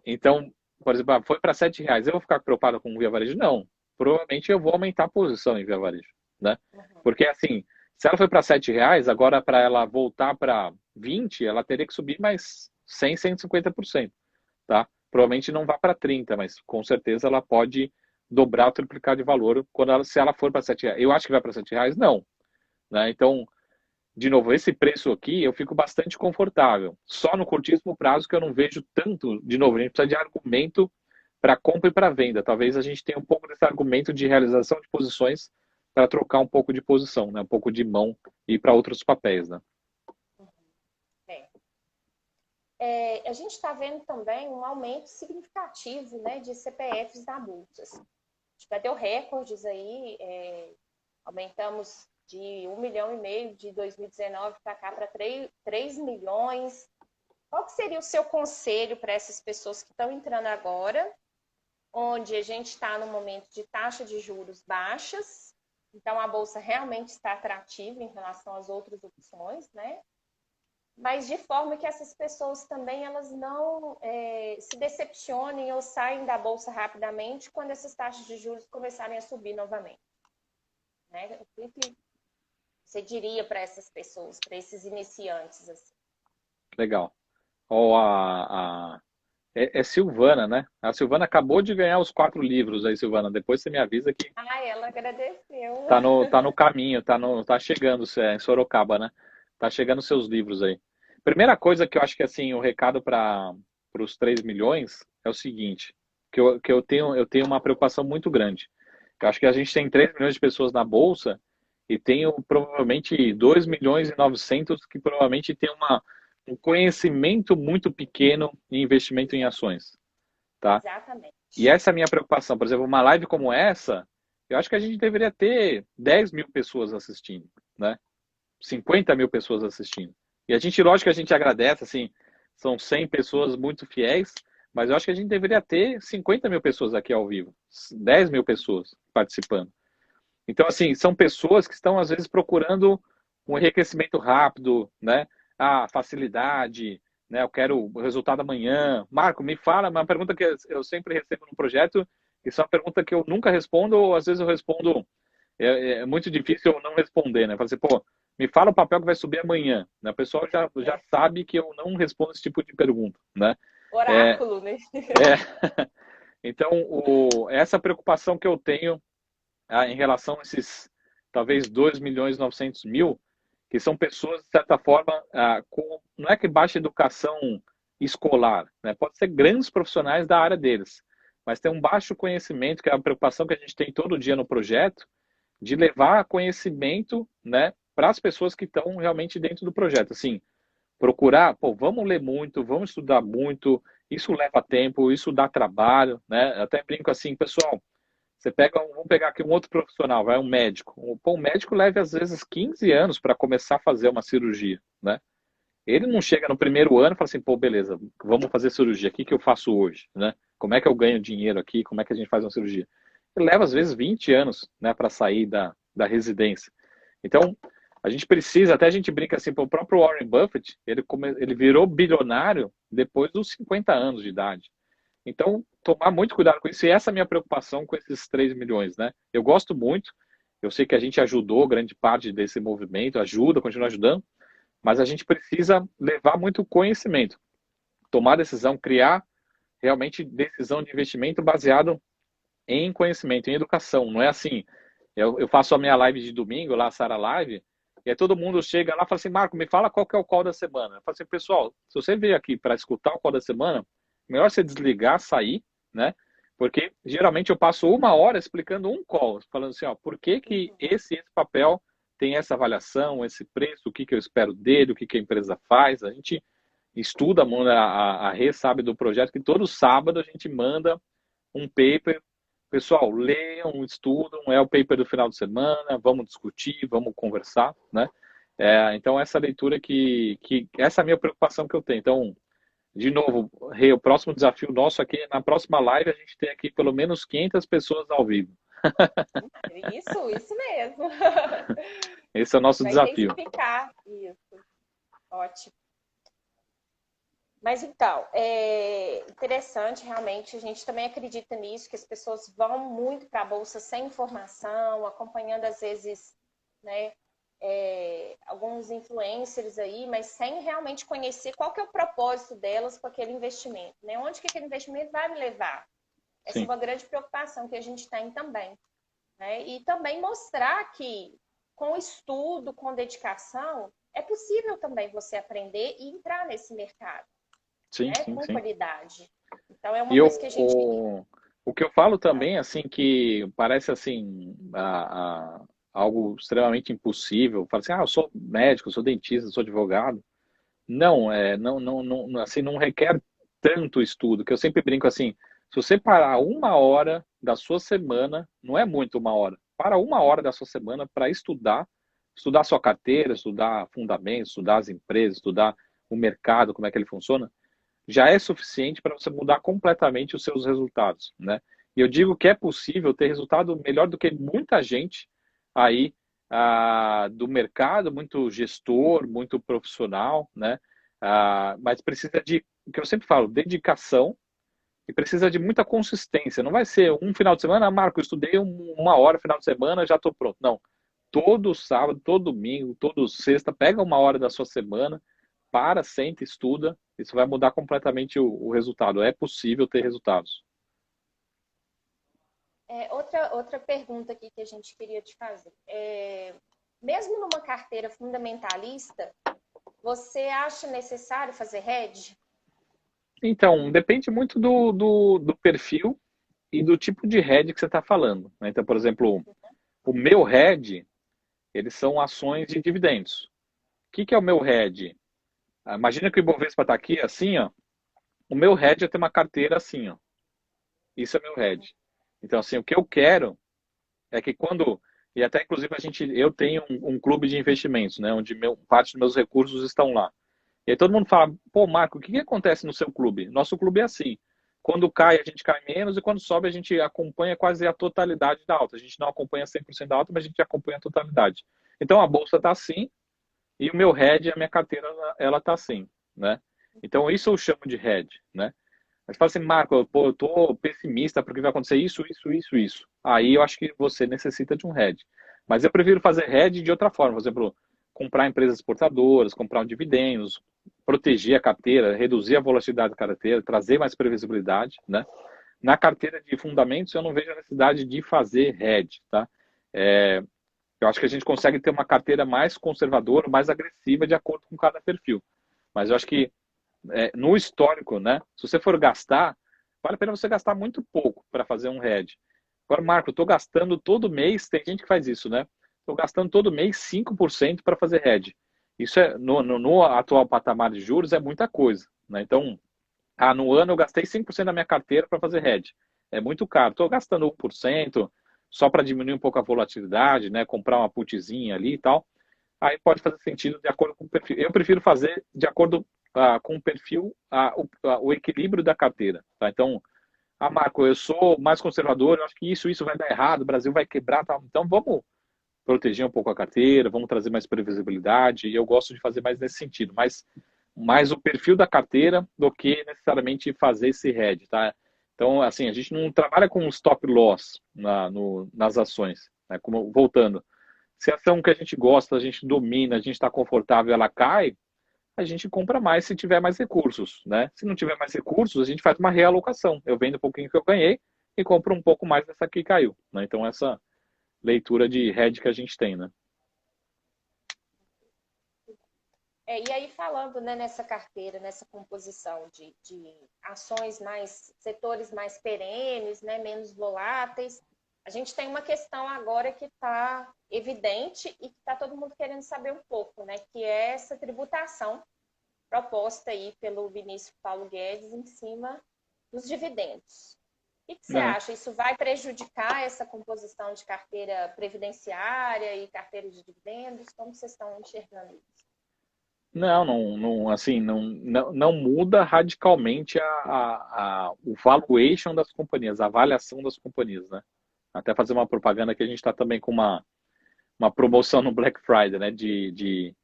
Então, por exemplo, foi para R$7. Eu vou ficar preocupado com Via Varejo? Não. Provavelmente eu vou aumentar a posição em Via Varejo, né? Porque, assim, se ela foi para R$7, agora para ela voltar para 20, ela teria que subir mais 100, 150%, tá? Provavelmente não vá para 30, mas com certeza ela pode dobrar ou triplicar de valor se ela for para R$7. Eu acho que vai para R$7? Não. Né? Então, de novo, esse preço aqui eu fico bastante confortável. Só no curtíssimo prazo que eu não vejo tanto, de novo, a gente precisa de argumento para compra e para venda. Talvez a gente tenha um pouco desse argumento de realização de posições para trocar um pouco de posição, né? Um pouco de mão e ir para outros papéis. Né?
A gente está vendo também um aumento significativo, né, de CPFs na Bolsa. A gente bateu recordes aí, aumentamos de 1,5 milhão de 2019 para cá para 3 milhões. Qual que seria o seu conselho para essas pessoas que estão entrando agora, onde a gente está no momento de taxa de juros baixas, então a Bolsa realmente está atrativa em relação às outras opções, né? Mas de forma que essas pessoas também elas não se decepcionem ou saem da Bolsa rapidamente quando essas taxas de juros começarem a subir novamente. Né? O que você diria para essas pessoas, para esses iniciantes? Assim?
Legal. É Silvana, né? A Silvana acabou de ganhar os 4 livros aí, Silvana. Depois você me avisa que...
Ela agradeceu.
Tá no caminho, tá chegando, em Sorocaba, né? Tá chegando seus livros aí. Primeira coisa que eu acho que assim, o recado para os 3 milhões é o seguinte, que eu tenho uma preocupação muito grande. Eu acho que a gente tem 3 milhões de pessoas na Bolsa e tenho provavelmente 2 milhões e 900 que provavelmente tem um conhecimento muito pequeno em investimento em ações. Tá?
Exatamente.
E essa é a minha preocupação. Por exemplo, uma live como essa, eu acho que a gente deveria ter 10 mil pessoas assistindo, né? 50 mil pessoas assistindo. E a gente, lógico que a gente agradece, assim, são 100 pessoas muito fiéis, mas eu acho que a gente deveria ter 50 mil pessoas aqui ao vivo, 10 mil pessoas participando. Então, assim, são pessoas que estão, às vezes, procurando um enriquecimento rápido, né? Facilidade, né? Eu quero o resultado amanhã. Marco, me fala, uma pergunta que eu sempre recebo no projeto, isso é uma pergunta que eu nunca respondo, ou às vezes eu respondo, é muito difícil eu não responder, né? Falar assim, pô, me fala o papel que vai subir amanhã. Né? O pessoal já sabe que eu não respondo esse tipo de pergunta, né?
Oráculo, né?
Então, essa preocupação que eu tenho em relação a esses, talvez, 2 milhões e 900 mil, que são pessoas, de certa forma, não é que baixa educação escolar, né? Pode ser grandes profissionais da área deles, mas tem um baixo conhecimento, que é a preocupação que a gente tem todo dia no projeto, de levar conhecimento, né, para as pessoas que estão realmente dentro do projeto. Assim, procurar, vamos ler muito, vamos estudar muito, isso leva tempo, isso dá trabalho, né? Eu até brinco assim, pessoal, vamos pegar aqui um outro profissional, um médico. Um médico leva às vezes 15 anos para começar a fazer uma cirurgia, né? Ele não chega no primeiro ano e fala assim, beleza, vamos fazer cirurgia, o que eu faço hoje, né? como é que eu ganho dinheiro aqui, como é que a gente faz uma cirurgia. Ele leva, às vezes, 20 anos, né, para sair da residência. Então, a gente precisa, até a gente brinca assim, o próprio Warren Buffett, ele virou bilionário depois dos 50 anos de idade. Então, tomar muito cuidado com isso, e essa é a minha preocupação com esses 3 milhões, né? Eu gosto muito, eu sei que a gente ajudou grande parte desse movimento, ajuda, continua ajudando, mas a gente precisa levar muito conhecimento, tomar decisão, criar realmente decisão de investimento baseado em conhecimento, em educação. Não é assim, eu faço a minha live de domingo, lá a Sara Live, e aí todo mundo chega lá e fala assim, Marco, me fala qual que é o call da semana. Eu falo assim, pessoal, se você veio aqui para escutar o call da semana, melhor você desligar, sair, né? Porque geralmente eu passo 1 hora explicando um call, falando assim, ó, por que que esse papel tem essa avaliação, esse preço, o que que eu espero dele, o que que a empresa faz. A gente estuda, a Rê sabe do projeto, que todo sábado a gente manda um paper. Pessoal, leiam, estudam, é o paper do final de semana, vamos discutir, vamos conversar, né? Então, essa leitura essa é a minha preocupação que eu tenho. Então, de novo, Rê, o próximo desafio nosso aqui, na próxima live, a gente tem aqui pelo menos 500 pessoas ao vivo.
Isso mesmo.
Esse é o nosso desafio.
Vai intensificar isso. Ótimo. Mas então, é interessante, realmente, a gente também acredita nisso, que as pessoas vão muito para a Bolsa sem informação, acompanhando, às vezes, né, alguns influencers aí, mas sem realmente conhecer qual que é o propósito delas com aquele investimento, né? Onde que aquele investimento vai me levar? Essa é uma grande preocupação que a gente tem também, né? E também mostrar que, com estudo, com dedicação, é possível também você aprender e entrar nesse mercado.
Sim,
né?
sim,
Com
sim.
qualidade. Então é uma coisa que a gente...
O que eu falo também, assim, que parece assim algo extremamente impossível. Fala assim, eu sou médico, sou dentista, sou advogado. Não, não, assim, não requer tanto estudo, que eu sempre brinco assim, se você parar 1 hora da sua semana, não é muito 1 hora, para 1 hora da sua semana para estudar sua carteira, estudar fundamentos, estudar as empresas, estudar o mercado, como é que ele funciona, já é suficiente para você mudar completamente os seus resultados, né? E eu digo que é possível ter resultado melhor do que muita gente aí do mercado, muito gestor, muito profissional, né? Mas precisa de, o que eu sempre falo, dedicação e precisa de muita consistência. Não vai ser um final de semana, Marco, eu estudei 1 hora final de semana, já estou pronto. Não. Todo sábado, todo domingo, todo sexta, pega 1 hora da sua semana, senta, estuda, isso vai mudar completamente o resultado. É possível ter resultados.
Outra pergunta aqui que a gente queria te fazer. Mesmo numa carteira fundamentalista, você acha necessário fazer hedge?
Então, depende muito do perfil e do tipo de hedge que você está falando. Então, por exemplo, o meu hedge, eles são ações de dividendos. O que é o meu hedge? Imagina que o Ibovespa está aqui, assim, ó. O meu hedge é ter uma carteira assim, ó. Isso é meu hedge. Então, assim, o que eu quero é que quando... E até, inclusive, eu tenho um clube de investimentos, né? Onde parte dos meus recursos estão lá. E aí todo mundo fala, pô, Marco, o que acontece no seu clube? Nosso clube é assim. Quando cai, a gente cai menos, e quando sobe, a gente acompanha quase a totalidade da alta. A gente não acompanha 100% da alta, mas a gente acompanha a totalidade. Então, a bolsa está assim, e o meu hedge, a minha carteira, ela está assim, né? Então, isso eu chamo de hedge, né? Mas fala assim, Marco, eu tô pessimista porque vai acontecer isso, isso, isso, isso. Aí eu acho que você necessita de um hedge. Mas eu prefiro fazer hedge de outra forma. Por exemplo, comprar empresas exportadoras, comprar um dividendos, proteger a carteira, reduzir a volatilidade da carteira, trazer mais previsibilidade, né? Na carteira de fundamentos, eu não vejo a necessidade de fazer hedge, tá? Eu acho que a gente consegue ter uma carteira mais conservadora, mais agressiva, de acordo com cada perfil. Mas eu acho que no histórico, né? Se você for gastar, vale a pena você gastar muito pouco para fazer um hedge. Agora, Marco, eu estou gastando todo mês, tem gente que faz isso, né? Estou gastando todo mês 5% para fazer hedge. Isso no atual patamar de juros é muita coisa, né? Então, no ano eu gastei 5% da minha carteira para fazer hedge. É muito caro. Estou gastando 1% só para diminuir um pouco a volatilidade, né? Comprar uma putzinha ali e tal. Aí pode fazer sentido de acordo com o perfil. Eu prefiro fazer de acordo com o perfil, o equilíbrio da carteira. Tá? Então, ah, Marco, eu sou mais conservador, eu acho que isso vai dar errado, o Brasil vai quebrar, tal. Então vamos proteger um pouco a carteira, vamos trazer mais previsibilidade, e eu gosto de fazer mais nesse sentido, mais o perfil da carteira do que necessariamente fazer esse hedge, tá? Então, assim, a gente não trabalha com stop loss nas ações, né? Como, voltando, se a ação que a gente gosta, a gente domina, a gente está confortável, ela cai, a gente compra mais se tiver mais recursos, né? Se não tiver mais recursos, a gente faz uma realocação. Eu vendo um pouquinho que eu ganhei e compro um pouco mais dessa que caiu, né? Então, essa leitura de hedge que a gente tem, né?
E aí, falando, né, nessa carteira, nessa composição de ações setores mais perenes, né, menos voláteis, a gente tem uma questão agora que está evidente e que está todo mundo querendo saber um pouco, né, que é essa tributação proposta aí pelo ministro Paulo Guedes em cima dos dividendos. O que você acha? Isso vai prejudicar essa composição de carteira previdenciária e carteira de dividendos? Como vocês estão enxergando isso?
Não muda radicalmente o valuation das companhias, a avaliação das companhias, né? Até fazer uma propaganda que a gente está também com uma promoção no Black Friday, né? De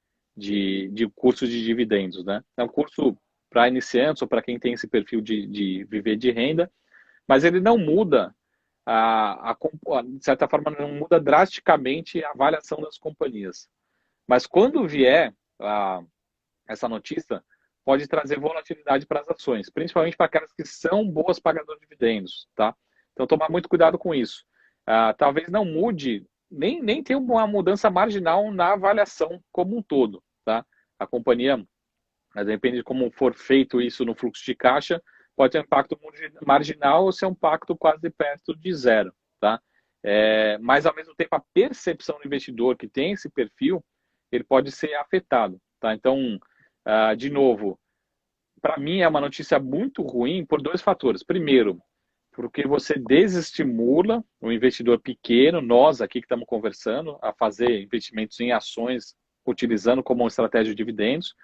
curso de dividendos, né? É um curso para iniciantes ou para quem tem esse perfil de viver de renda, mas ele não muda, de certa forma, não muda drasticamente a avaliação das companhias. Mas quando vier essa notícia, pode trazer volatilidade para as ações, principalmente para aquelas que são boas pagadoras de dividendos, tá? Então, tomar muito cuidado com isso. Talvez não mude, nem tenha uma mudança marginal na avaliação como um todo, tá? A companhia, depende de como for feito isso no fluxo de caixa, pode ter um impacto marginal ou ser um impacto quase perto de zero, tá? Mas, ao mesmo tempo, a percepção do investidor que tem esse perfil, ele pode ser afetado, tá? Então, de novo, para mim é uma notícia muito ruim por dois fatores. Primeiro, porque você desestimula o investidor pequeno, nós aqui que estamos conversando, a fazer investimentos em ações utilizando como estratégia de dividendos.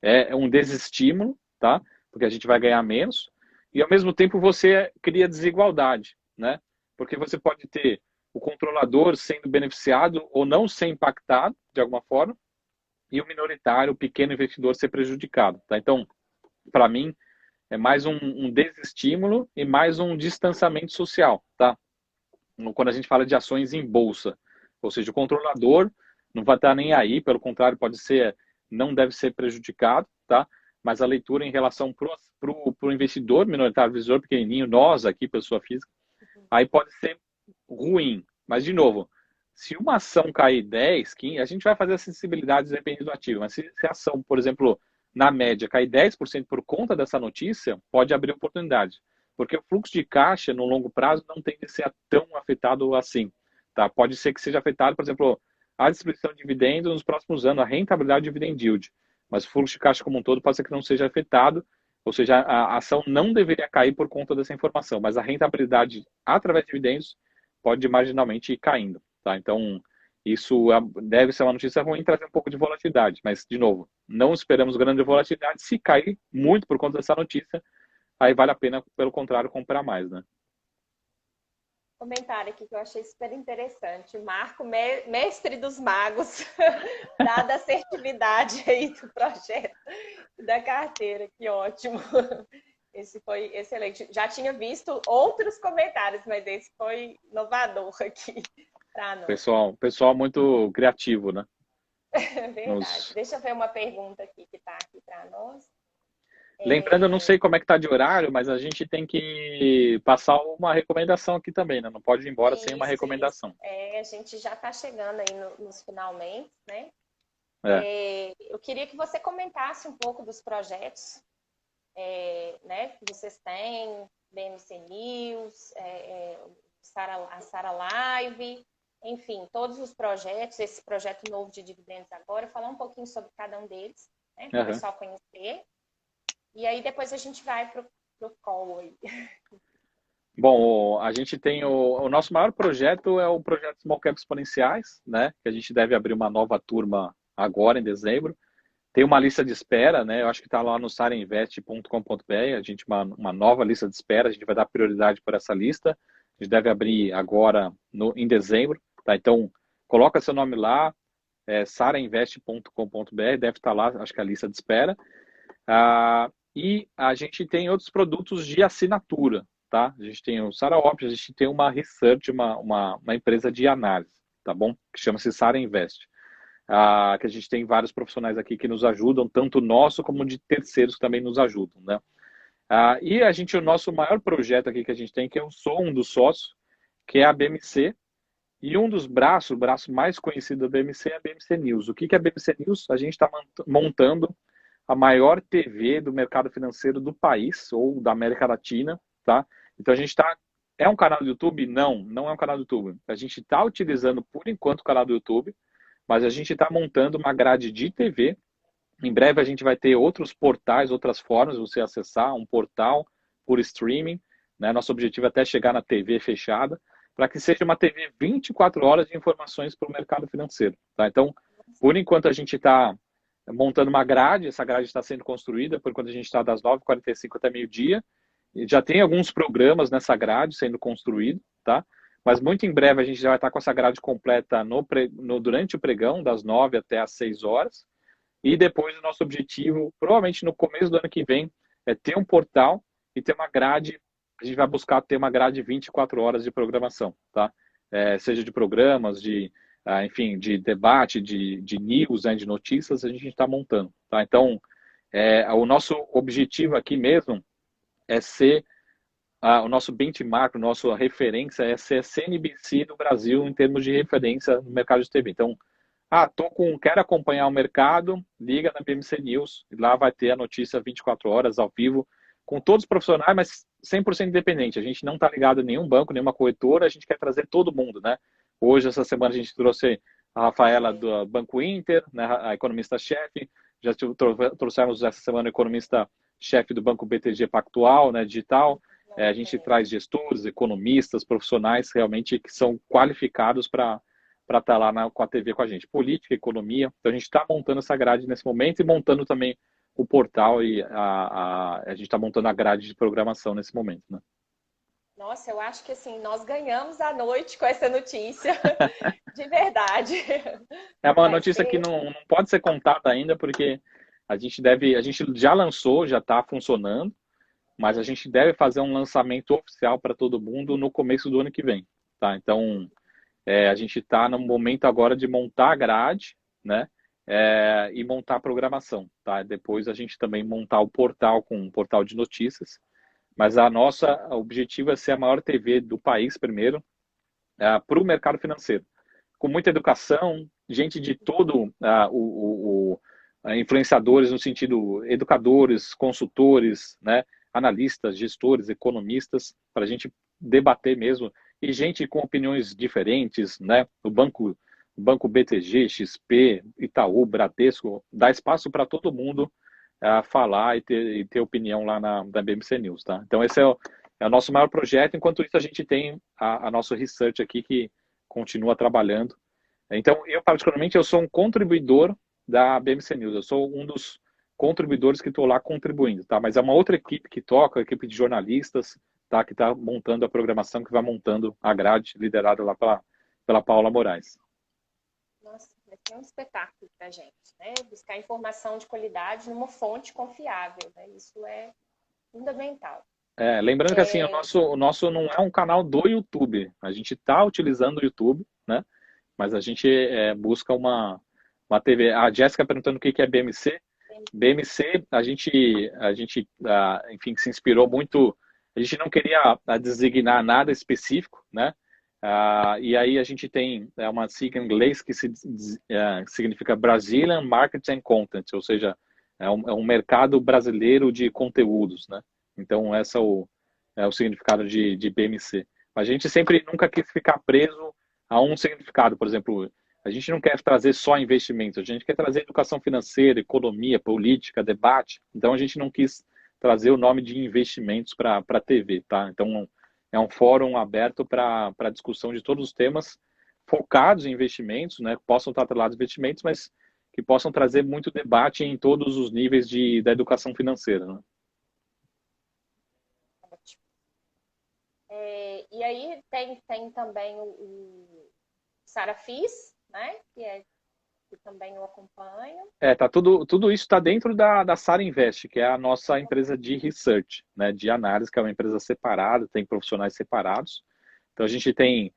É um desestímulo, tá? Porque a gente vai ganhar menos. E, ao mesmo tempo, você cria desigualdade, né? Porque você pode ter o controlador sendo beneficiado ou não ser impactado, de alguma forma, e o minoritário, o pequeno investidor, ser prejudicado, tá? Então, para mim, é mais um desestímulo e mais um distanciamento social, tá? Quando a gente fala de ações em bolsa, ou seja, o controlador não vai estar nem aí, pelo contrário, não deve ser prejudicado, tá? Mas a leitura em relação pro investidor minoritário, visor pequenininho, nós aqui, pessoa física, aí pode ser ruim. Mas, de novo, se uma ação cair 10, 15, a gente vai fazer a sensibilidade dependendo do ativo, mas se a ação, por exemplo, na média, cair 10% por conta dessa notícia, pode abrir oportunidade. Porque o fluxo de caixa, no longo prazo, não tende a ser tão afetado assim. Tá? Pode ser que seja afetado, por exemplo, a distribuição de dividendos nos próximos anos, a rentabilidade de dividend yield. Mas o fluxo de caixa como um todo pode ser que não seja afetado, ou seja, a ação não deveria cair por conta dessa informação, mas a rentabilidade através de dividendos pode marginalmente ir caindo. Tá? Então, isso deve ser uma notícia ruim, trazer um pouco de volatilidade. Mas, de novo, não esperamos grande volatilidade. Se cair muito por conta dessa notícia, aí vale a pena, pelo contrário, comprar mais, né?
Comentário aqui que eu achei super interessante. Marco, mestre dos magos, dada a assertividade aí do projeto da carteira, que ótimo. Esse foi excelente. Já tinha visto outros comentários, mas esse foi inovador aqui para nós.
Pessoal muito criativo, né?
Verdade. Deixa eu ver uma pergunta aqui que está aqui para nós.
Lembrando, eu não sei como é que tá de horário, mas a gente tem que passar uma recomendação aqui também, né? Não pode ir embora sem uma recomendação.
A gente já está chegando aí nos finalmente, né? Eu queria que você comentasse um pouco dos projetos, né, que vocês têm, BMC News, a Sara Live, enfim, todos os projetos, esse projeto novo de dividendos agora, falar um pouquinho sobre cada um deles, né, para o pessoal conhecer. E aí depois a gente vai para o call aí.
Bom, a gente tem o nosso maior projeto é o projeto Small Cap Exponenciais, né? Que a gente deve abrir uma nova turma agora em dezembro. Tem uma lista de espera, né? Eu acho que está lá no sarainvest.com.br, a gente uma nova lista de espera, a gente vai dar prioridade para essa lista. A gente deve abrir agora em dezembro, tá? Então, coloca seu nome lá, sarainvest.com.br, deve estar lá, acho que é a lista de espera. E a gente tem outros produtos de assinatura, tá? A gente tem o SaraOps, a gente tem uma research, uma empresa de análise, tá bom? Que chama-se Sara Invest. Que a gente tem vários profissionais aqui que nos ajudam, tanto nosso como de terceiros que também nos ajudam, né? E o nosso maior projeto aqui que a gente tem, que eu sou um dos sócios, que é a BMC, e um dos braços, o braço mais conhecido da BMC é a BMC News. O que é a BMC News? A gente está montando a maior TV do mercado financeiro do país, ou da América Latina, tá? Então a gente está... É um canal do YouTube? Não, não é um canal do YouTube. A gente está utilizando, por enquanto, o canal do YouTube, mas a gente está montando uma grade de TV. Em breve a gente vai ter outros portais, outras formas de você acessar, um portal por streaming, né? Nosso objetivo é até chegar na TV fechada, para que seja uma TV 24 horas de informações para o mercado financeiro, tá? Então, por enquanto a gente está montando uma grade, essa grade está sendo construída, por enquanto a gente está das 9h45 até meio-dia, e já tem alguns programas nessa grade sendo construído, tá? Mas muito em breve a gente já vai estar com essa grade completa durante o pregão, das 9 até as 6 horas. E depois o nosso objetivo, provavelmente no começo do ano que vem, é ter um portal e ter uma grade. A gente vai buscar ter uma grade de 24 horas de programação, tá? Seja de programas, enfim, de debate, de news, né, de notícias, a gente está montando, tá? Então, o nosso objetivo aqui mesmo é ser o nosso benchmark, a nossa referência é ser CNBC do Brasil em termos de referência no mercado de TV. Então, quero acompanhar o mercado, liga na BMC News, e lá vai ter a notícia 24 horas ao vivo, com todos os profissionais, mas 100% independente. A gente não está ligado a nenhum banco, nenhuma corretora, a gente quer trazer todo mundo, né? Hoje, essa semana, a gente trouxe a Rafaela do Banco Inter, né, a economista-chefe, já trouxemos essa semana o economista-chefe do Banco BTG Pactual, né, digital. A gente traz gestores, economistas, profissionais realmente que são qualificados para estar lá com a TV com a gente. Política, economia. Então, a gente está montando essa grade nesse momento e montando também o portal e a gente está montando a grade de programação nesse momento, né?
Nossa, eu acho que assim, nós ganhamos a noite com essa notícia, de verdade.
É uma notícia que não pode ser contada ainda, porque a gente já lançou, já está funcionando, mas a gente deve fazer um lançamento oficial para todo mundo no começo do ano que vem, tá? Então, a gente está no momento agora de montar a grade, né? E montar a programação, tá? Depois a gente também montar o portal com um portal de notícias, mas nosso objetivo é ser a maior TV do país primeiro, para o mercado financeiro, com muita educação, gente de todo influenciadores no sentido educadores, consultores, né? Analistas, gestores, economistas, para a gente debater mesmo, e gente com opiniões diferentes, né? O Banco BTG, XP, Itaú, Bradesco, dá espaço para todo mundo falar e ter opinião lá na BMC News, tá? Então esse é o nosso maior projeto. Enquanto isso, a gente tem a nosso research aqui que continua trabalhando. Então, eu particularmente, eu sou um contribuidor da BMC News. Eu sou um dos contribuidores que estou lá contribuindo, tá? Mas é uma outra equipe que toca, a equipe de jornalistas, tá? Que está montando a programação, que vai montando a grade, liderada lá pela Paula Moraes.
Nossa, vai ser um espetáculo para a gente, né? Buscar informação de qualidade numa fonte confiável, né? Isso é fundamental.
Lembrando que assim, o nosso não é um canal do YouTube. A gente está utilizando o YouTube, né? Mas a gente busca uma TV. A Jéssica perguntando o que é BMC. BMC, a gente enfim, se inspirou muito. A gente não queria designar nada específico, né? E aí a gente tem uma sigla em inglês que significa Brazilian Market and Content, ou seja, é um mercado brasileiro de conteúdos, né? Então esse é o significado de BMC. A gente nunca quis ficar preso a um significado. Por exemplo, a gente não quer trazer só investimentos, a gente quer trazer educação financeira, economia, política, debate. Então a gente não quis trazer o nome de investimentos para a TV, tá? Então é um fórum aberto para discussão de todos os temas focados em investimentos, né? Que possam estar atrelados a investimentos, mas que possam trazer muito debate em todos os níveis da educação financeira, né?
Ótimo. E aí tem também o Sarafis, né? Que também eu acompanho.
Tá tudo isso está dentro da Sara Invest, que é a nossa empresa de research, né, de análise, que é uma empresa separada, tem profissionais separados. Então a gente tem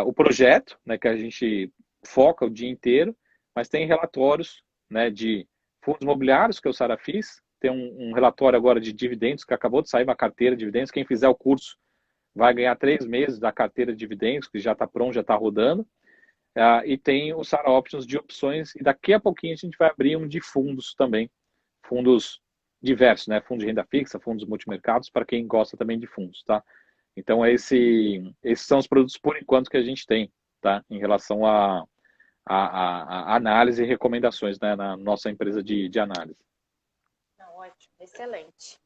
o projeto, né, que a gente foca o dia inteiro, mas tem relatórios, né, de fundos imobiliários, que é o Sarafis, tem um relatório agora de dividendos, que acabou de sair uma carteira de dividendos. Quem fizer o curso vai ganhar 3 meses da carteira de dividendos, que já está pronto, já está rodando. E tem o Sara Options de opções, e daqui a pouquinho a gente vai abrir um de fundos também, fundos diversos, né? Fundos de renda fixa, fundos multimercados, para quem gosta também de fundos, tá? Então esses são os produtos por enquanto que a gente tem, tá? Em relação a análise e recomendações, né? Na nossa empresa de análise.
Ótimo, excelente.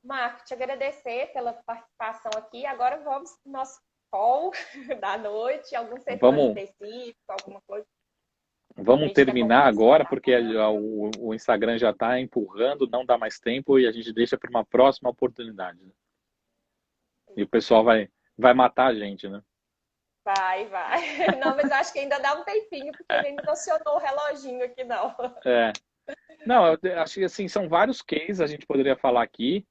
Marco, te agradecer pela participação aqui. Agora vamos para o nosso call da noite, algum setor específico, alguma coisa.
Vamos terminar agora, porque o Instagram já está empurrando, não dá mais tempo e a gente deixa para uma próxima oportunidade. Né? E o pessoal vai matar a gente, né?
Vai. Não, mas acho que ainda dá um tempinho, porque ele ainda não acionou o reloginho aqui, não.
Não, eu acho que assim, são vários cases a gente poderia falar aqui.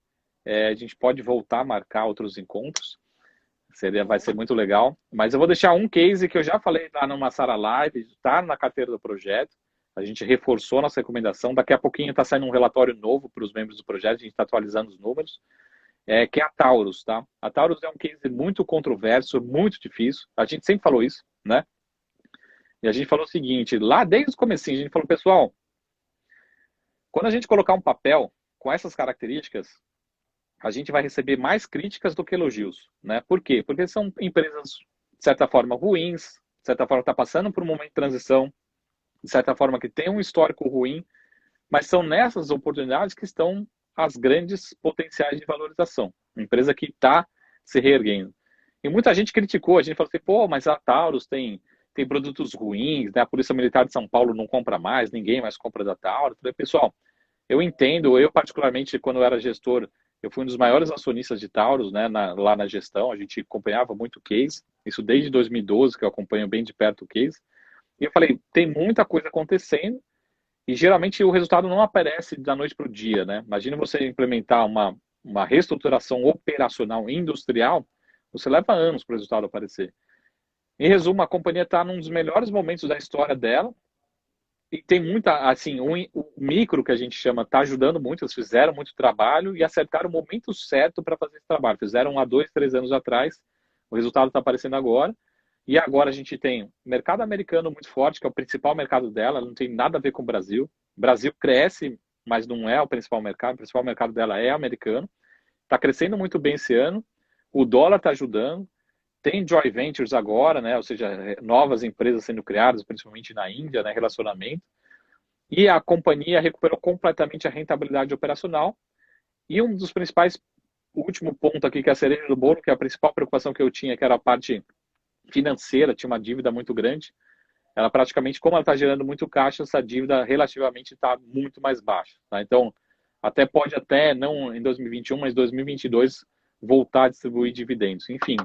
A gente pode voltar a marcar outros encontros. Vai ser muito legal. Mas eu vou deixar um case que eu já falei lá numa Sara Live, está na carteira do projeto. A gente reforçou nossa recomendação. Daqui a pouquinho está saindo um relatório novo para os membros do projeto. A gente está atualizando os números. Que é a Taurus, tá? A Taurus é um case muito controverso, muito difícil. A gente sempre falou isso, né? E a gente falou o seguinte, lá desde o comecinho, a gente falou, pessoal, quando a gente colocar um papel com essas características, a gente vai receber mais críticas do que elogios, né? Por quê? Porque são empresas, de certa forma, ruins, de certa forma, está passando por um momento de transição, de certa forma, que tem um histórico ruim, mas são nessas oportunidades que estão as grandes potenciais de valorização. Uma empresa que está se reerguendo. E muita gente criticou, a gente falou assim, pô, mas a Taurus tem produtos ruins, né? A Polícia Militar de São Paulo não compra mais, ninguém mais compra da Taurus. Eu falei, pessoal, eu entendo, eu particularmente, quando eu era gestor, eu fui um dos maiores acionistas de Taurus, né, lá na gestão, a gente acompanhava muito o case, isso desde 2012, que eu acompanho bem de perto o case. E eu falei, tem muita coisa acontecendo, e geralmente o resultado não aparece da noite para o dia, né? Imagina você implementar uma reestruturação operacional industrial, você leva anos para o resultado aparecer. Em resumo, a companhia está num dos melhores momentos da história dela, e tem muita, assim, o micro que a gente chama está ajudando muito, eles fizeram muito trabalho e acertaram o momento certo para fazer esse trabalho. Fizeram há 2, 3 anos atrás, o resultado está aparecendo agora. E agora a gente tem o mercado americano muito forte, que é o principal mercado dela, não tem nada a ver com o Brasil. O Brasil cresce, mas não é o principal mercado dela é americano. Está crescendo muito bem esse ano, o dólar está ajudando, tem joint ventures agora, né? Ou seja, novas empresas sendo criadas, principalmente na Índia, né? Relacionamento. E a companhia recuperou completamente a rentabilidade operacional. E um dos principais, o último ponto aqui, que é a cereja do bolo, que é a principal preocupação que eu tinha, que era a parte financeira, tinha uma dívida muito grande. Ela praticamente, como ela está gerando muito caixa, essa dívida relativamente está muito mais baixa. Tá? Então, pode não em 2021, mas 2022 voltar a distribuir dividendos. Enfim,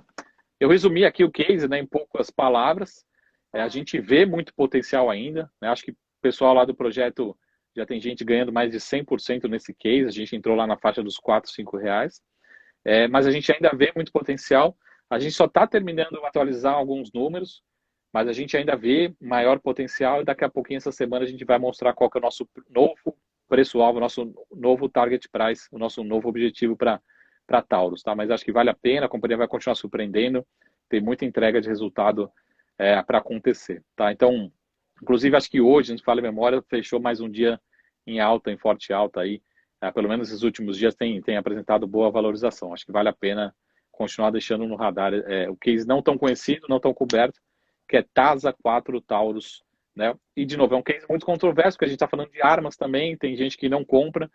eu resumi aqui o case, né, em poucas palavras. A gente vê muito potencial ainda. Né? Acho que o pessoal lá do projeto já tem gente ganhando mais de 100% nesse case. A gente entrou lá na faixa dos R$4, R$5. Mas a gente ainda vê muito potencial. A gente só está terminando de atualizar alguns números, mas a gente ainda vê maior potencial e daqui a pouquinho, essa semana, a gente vai mostrar qual que é o nosso novo preço-alvo, nosso novo target price, o nosso novo objetivo para Taurus. Tá? Mas acho que vale a pena, a companhia vai continuar surpreendendo, tem muita entrega de resultado para acontecer. Tá? Então, inclusive, acho que hoje, a gente fala em memória, fechou mais um dia em alta, em forte alta aí. Pelo menos esses últimos dias tem apresentado boa valorização. Acho que vale a pena continuar deixando no radar o case não tão conhecido, não tão coberto, que é TASA 4 Taurus. Né? E, de novo, é um case muito controverso, porque a gente está falando de armas também, tem gente que não compra.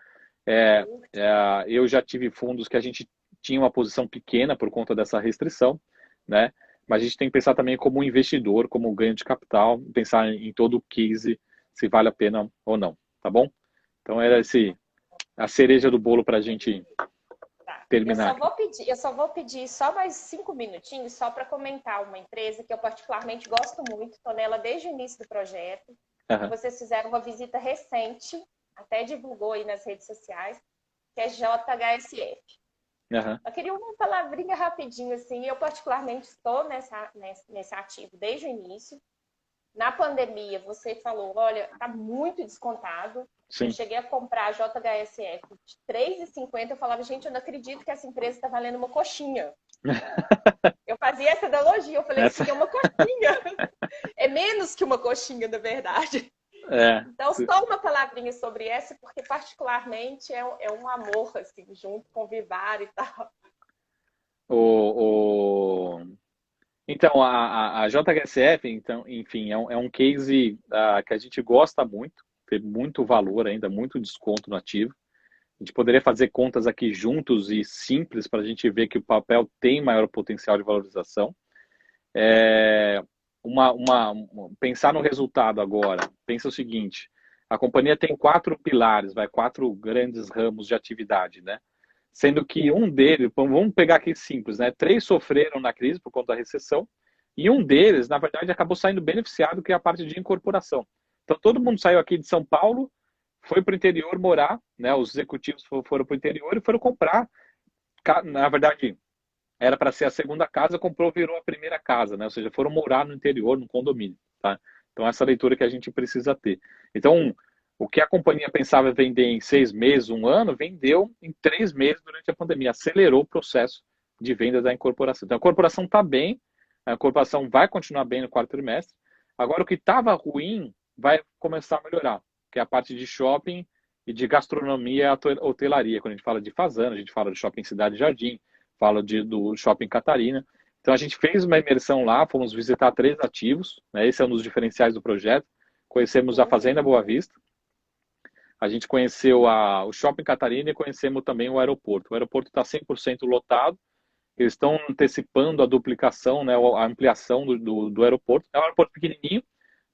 Eu já tive fundos que a gente tinha uma posição pequena por conta dessa restrição, né? Mas a gente tem que pensar também como investidor, como ganho de capital, pensar em todo o case se vale a pena ou não, tá bom? Então era a cereja do bolo para a gente terminar.
Eu só vou pedir só mais 5 minutinhos só para comentar uma empresa que eu particularmente gosto muito, estou nela desde o início do projeto.
Uhum.
Vocês fizeram uma visita recente, até divulgou aí nas redes sociais, que é JHSF.
Uhum.
Eu queria uma palavrinha rapidinho, assim, eu particularmente estou nesse ativo desde o início. Na pandemia, você falou, olha, está muito descontado.
Sim.
Eu cheguei a comprar a JHSF de R$3,50. Eu falava, gente, eu não acredito que essa empresa está valendo uma coxinha. Eu fazia essa analogia. Eu falei, sim, é uma coxinha. É menos que uma coxinha, na verdade. Então, só uma palavrinha sobre essa, porque particularmente é um amor, assim, junto com o Vivara e tal.
Então, a JHSF, então, enfim, é um case que a gente gosta muito, tem muito valor ainda, muito desconto no ativo. A gente poderia fazer contas aqui juntos e simples para a gente ver que o papel tem maior potencial de valorização. Pensar no resultado agora, pensa o seguinte, a companhia tem 4 pilares, 4 grandes ramos de atividade, né? Sendo que um deles, vamos pegar aqui simples, né? 3 sofreram na crise por conta da recessão, e um deles, na verdade, acabou saindo beneficiado, que é a parte de incorporação. Então, todo mundo saiu aqui de São Paulo, foi para o interior morar, né? Os executivos foram para o interior e foram comprar. Na verdade, era para ser a segunda casa, comprou, virou a primeira casa, né? Ou seja, foram morar no interior, no condomínio, tá? Então, essa leitura que a gente precisa ter. Então, o que a companhia pensava vender em 6 meses, 1 ano, vendeu em 3 meses durante a pandemia. Acelerou o processo de venda da incorporação. Então, a incorporação está bem, a incorporação vai continuar bem no 4º trimestre. Agora, o que estava ruim vai começar a melhorar, que é a parte de shopping e de gastronomia e hotelaria. Quando a gente fala de Fazano, a gente fala de shopping Cidade Jardim, fala do shopping Catarina. Então, a gente fez uma imersão lá, fomos visitar 3 ativos, né? Esse é um dos diferenciais do projeto. Conhecemos a Fazenda Boa Vista, a gente conheceu o Shopping Catarina e conhecemos também o aeroporto. O aeroporto está 100% lotado. Eles estão antecipando a duplicação, né, a ampliação do aeroporto. É um aeroporto pequenininho,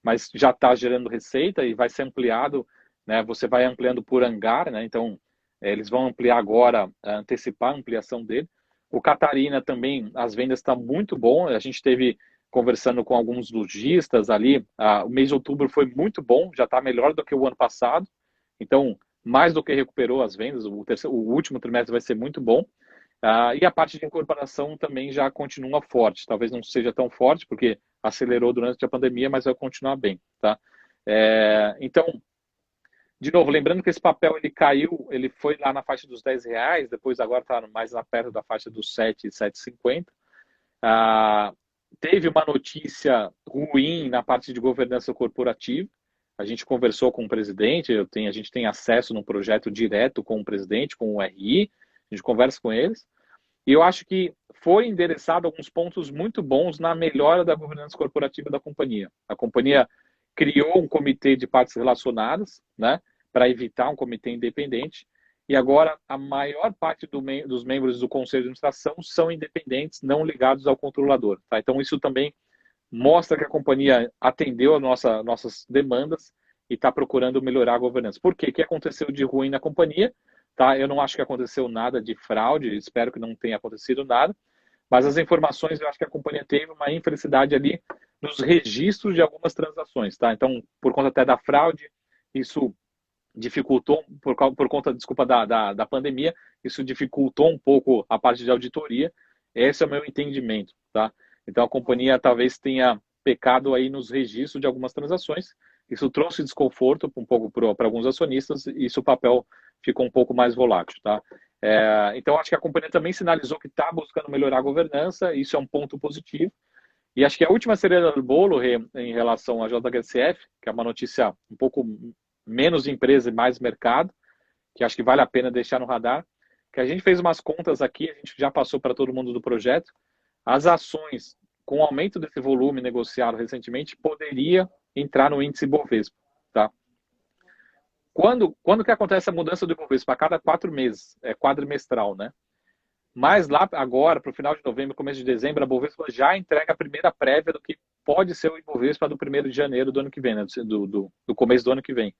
mas já está gerando receita e vai ser ampliado. Né, você vai ampliando por hangar, né, então eles vão ampliar agora, antecipar a ampliação dele. O Catarina também, as vendas estão muito bom. A gente teve conversando com alguns lojistas ali. O mês de outubro foi muito bom, já está melhor do que o ano passado. Então, mais do que recuperou as vendas, o último trimestre vai ser muito bom. E a parte de incorporação também já continua forte. Talvez não seja tão forte, porque acelerou durante a pandemia, mas vai continuar bem. Tá? Então, de novo, lembrando que esse papel ele caiu, ele foi lá na faixa dos R$10, depois agora está mais perto da faixa dos 7, 7,50. Teve uma notícia ruim na parte de governança corporativa. A gente conversou com o presidente, a gente tem acesso num projeto direto com o presidente, com o RI, a gente conversa com eles. E eu acho que foi endereçado alguns pontos muito bons na melhora da governança corporativa da companhia. A companhia criou um comitê de partes relacionadas, né, para evitar um comitê independente. E agora a maior parte dos membros do conselho de administração são independentes, não ligados ao controlador. Tá? Então isso também mostra que a companhia atendeu as nossas demandas e está procurando melhorar a governança. Por quê? O que aconteceu de ruim na companhia? Tá? Eu não acho que aconteceu nada de fraude, espero que não tenha acontecido nada, mas as informações, eu acho que a companhia teve uma infelicidade ali nos registros de algumas transações. Tá? Então, por conta até da fraude, isso dificultou, por conta, desculpa, da pandemia, isso dificultou um pouco a parte de auditoria. Esse é o meu entendimento. Tá? Então, a companhia talvez tenha pecado aí nos registros de algumas transações. Isso trouxe desconforto um pouco para alguns acionistas e isso o papel ficou um pouco mais volátil. Tá? Então, acho que a companhia também sinalizou que está buscando melhorar a governança. Isso é um ponto positivo. E acho que a última cereja do bolo em relação à JHSF, que é uma notícia um pouco menos empresa e mais mercado, que acho que vale a pena deixar no radar, que a gente fez umas contas aqui, a gente já passou para todo mundo do projeto. As ações, com o aumento desse volume negociado recentemente, poderia entrar no índice Bovespa. Tá? Quando que acontece a mudança do Bovespa? A cada 4 meses, é quadrimestral, né? Mas lá agora, para o final de novembro, começo de dezembro, a Bovespa já entrega a primeira prévia do que pode ser o Ibovespa do 1º de janeiro do ano que vem, né? Do começo do ano que vem.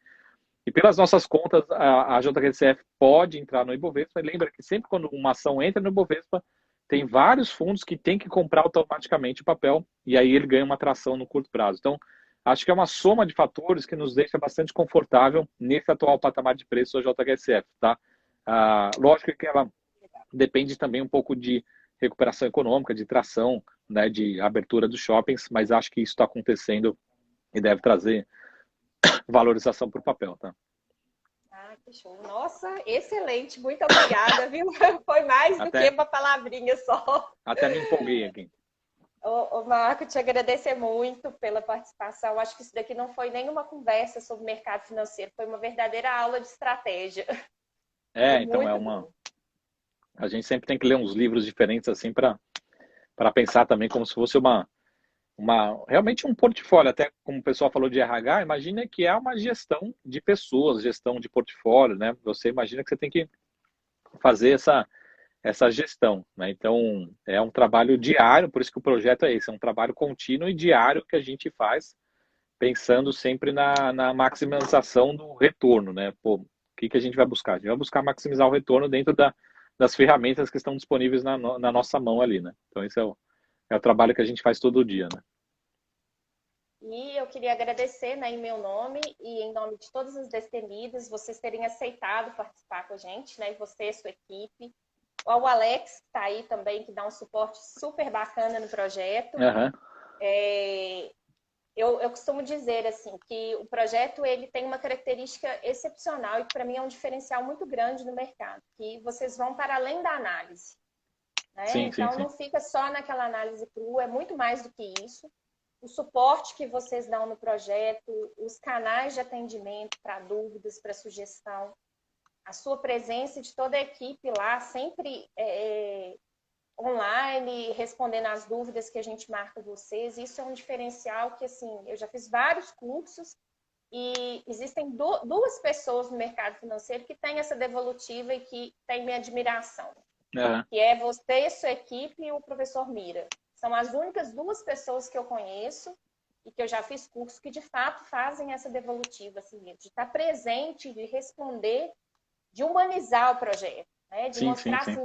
E pelas nossas contas, a JHSF pode entrar no Ibovespa. E lembra que sempre quando uma ação entra no Ibovespa, tem vários fundos que tem que comprar automaticamente o papel, e aí ele ganha uma atração no curto prazo. Então, acho que é uma soma de fatores que nos deixa bastante confortável nesse atual patamar de preço da JHSF, tá? Lógico que ela depende também um pouco de recuperação econômica, de tração, né, de abertura dos shoppings, mas acho que isso está acontecendo e deve trazer valorização para o papel, tá?
Que show. Nossa, excelente. Muito obrigada, viu? Foi mais do que uma palavrinha só.
Até me empolguei aqui.
Ô, Marco, te agradecer muito pela participação. Acho que isso daqui não foi nenhuma conversa sobre mercado financeiro, foi uma verdadeira aula de estratégia.
Então a gente sempre tem que ler uns livros diferentes assim para pensar também como se fosse realmente um portfólio, até como o pessoal falou de RH, imagina que é uma gestão de pessoas, gestão de portfólio, né? Você imagina que você tem que fazer essa gestão, né? Então, é um trabalho diário, por isso que o projeto é esse, é um trabalho contínuo e diário que a gente faz, pensando sempre na maximização do retorno, né? Pô, o que a gente vai buscar? A gente vai buscar maximizar o retorno dentro das ferramentas que estão disponíveis na nossa mão ali, né? Então, esse é o trabalho que a gente faz todo dia, né?
E eu queria agradecer, né, em meu nome e em nome de todas as destemidas, vocês terem aceitado participar com a gente, né? Você e sua equipe. O Alex, que está aí também, que dá um suporte super bacana no projeto.
Uhum.
Eu costumo dizer assim que o projeto ele tem uma característica excepcional e que para mim é um diferencial muito grande no mercado, que vocês vão para além da análise. Né?
Sim,
então,
sim.
Não fica só naquela análise crua, é muito mais do que isso. O suporte que vocês dão no projeto, os canais de atendimento para dúvidas, para sugestão, a sua presença de toda a equipe lá, sempre online, respondendo às dúvidas que a gente marca vocês. Isso é um diferencial que, assim, eu já fiz vários cursos e existem duas pessoas no mercado financeiro que têm essa devolutiva e que têm minha admiração. Que é você, sua equipe e o professor Mira. São as únicas duas pessoas que eu conheço e que eu já fiz curso que, de fato, fazem essa devolutiva, assim, de estar presente, de responder, de humanizar o projeto, né? De mostrar assim,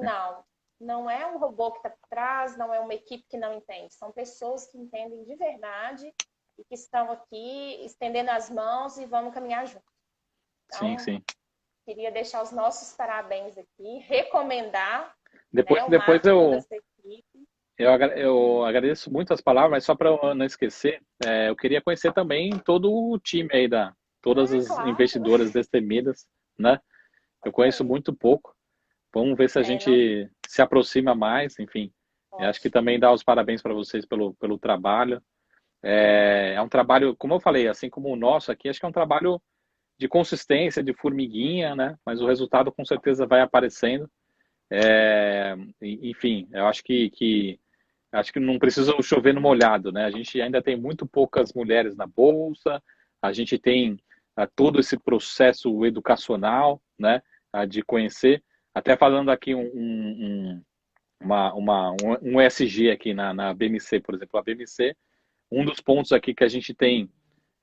não é um robô que está por trás, não é uma equipe que não entende. São pessoas que entendem de verdade e que estão aqui estendendo as mãos e vamos caminhar juntos. Então,
sim.
Queria deixar os nossos parabéns aqui, recomendar.
Depois eu agradeço muito as palavras, mas só para eu não esquecer, eu queria conhecer também todo o time aí todas as investidoras destemidas, né? Eu conheço muito pouco. Vamos ver se a gente se aproxima mais, enfim. Eu acho que também dá os parabéns para vocês pelo trabalho. É um trabalho, como eu falei, assim como o nosso aqui, acho que é um trabalho de consistência, de formiguinha, né? Mas o resultado com certeza vai aparecendo. Enfim, eu acho que não precisa chover no molhado, né? A gente ainda tem muito poucas mulheres na bolsa, a gente tem todo esse processo educacional, né? De conhecer. Até falando aqui um ESG aqui na BMC, por exemplo. A BMC, um dos pontos aqui que a gente tem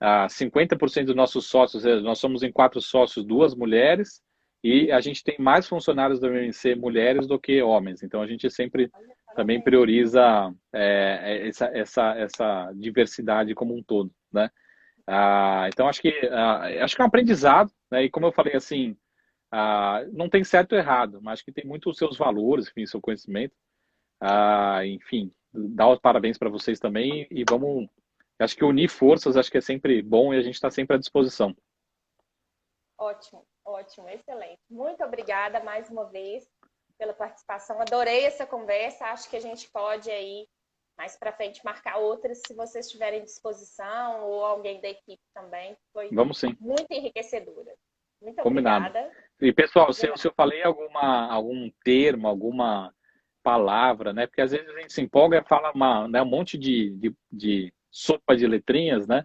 50% dos nossos sócios, nós somos em 4 sócios, 2 mulheres, e a gente tem mais funcionários da BMC mulheres do que homens. Então a gente sempre também prioriza essa diversidade como um todo, né? Então acho que é um aprendizado, né? E como eu falei assim, não tem certo ou errado, mas acho que tem muito os seus valores, enfim, seu conhecimento. Enfim, dar os parabéns para vocês também e vamos. Acho que unir forças acho que é sempre bom e a gente está sempre à disposição.
Ótimo, excelente. Muito obrigada mais uma vez pela participação. Adorei essa conversa. Acho que a gente pode aí mais para frente marcar outras se vocês tiverem disposição ou alguém da equipe também. Foi
Vamos sim.
Muito enriquecedora. Muito
Combinado.
Obrigada.
E pessoal, se eu falei algum termo, alguma palavra, né? Porque às vezes a gente se empolga e fala um monte de sopa de letrinhas, né?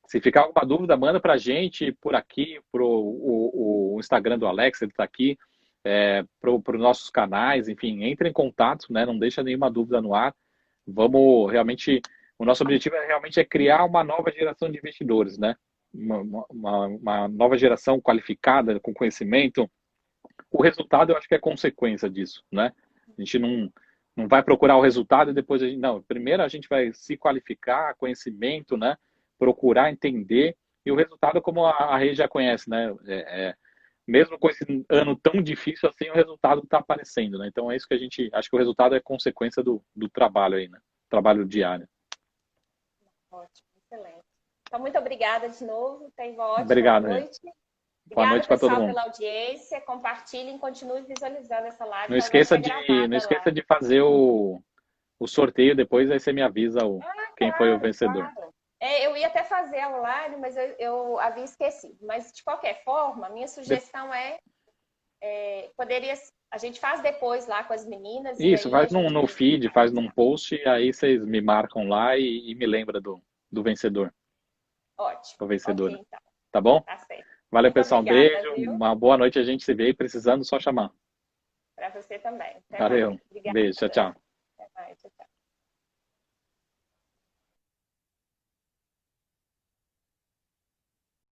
Se ficar alguma dúvida, manda para a gente por aqui, o Instagram do Alex, ele está aqui, para os nossos canais, enfim, entre em contato, né? Não deixa nenhuma dúvida no ar. Vamos realmente, O nosso objetivo realmente é criar uma nova geração de investidores, né? Uma nova geração qualificada, com conhecimento. O resultado, eu acho que é consequência disso, né? A gente não vai procurar o resultado e depois a gente... Não, primeiro a gente vai se qualificar, conhecimento, né? Procurar entender. E o resultado, como a Rê já conhece, né? Mesmo com esse ano tão difícil assim, o resultado está aparecendo, né? Então é isso que a gente... Acho que o resultado é consequência do trabalho aí, né? Trabalho diário.
Ótimo, excelente. Então, muito obrigada de novo. Tenha uma ótima
Obrigado,
noite.
Boa noite para todo
pessoal,
mundo.
pela audiência. Compartilhem, continuem visualizando essa live.
Não
Ela vai
esqueça
ser gravada
não esqueça
lá.
de fazer o sorteio depois, aí você me avisa quem foi o
Claro,
vencedor.
claro. Eu ia até fazer online, mas eu havia esquecido. Mas, de qualquer forma, a minha sugestão a gente faz depois lá com as meninas.
Isso,
E aí
faz
a gente...
no feed, faz num post, e aí vocês me marcam lá e me lembra do vencedor.
Ótimo.
O vencedor.
Ok, então.
Tá bom?
Tá certo.
Valeu,
Muito
pessoal. Um
obrigada,
beijo.
viu?
Uma boa noite. A gente se vê e precisando, só chamar.
Para você também. Até
Valeu.
mais. Obrigada.
Beijo. Tchau, tchau.
Até mais. Tchau, tchau.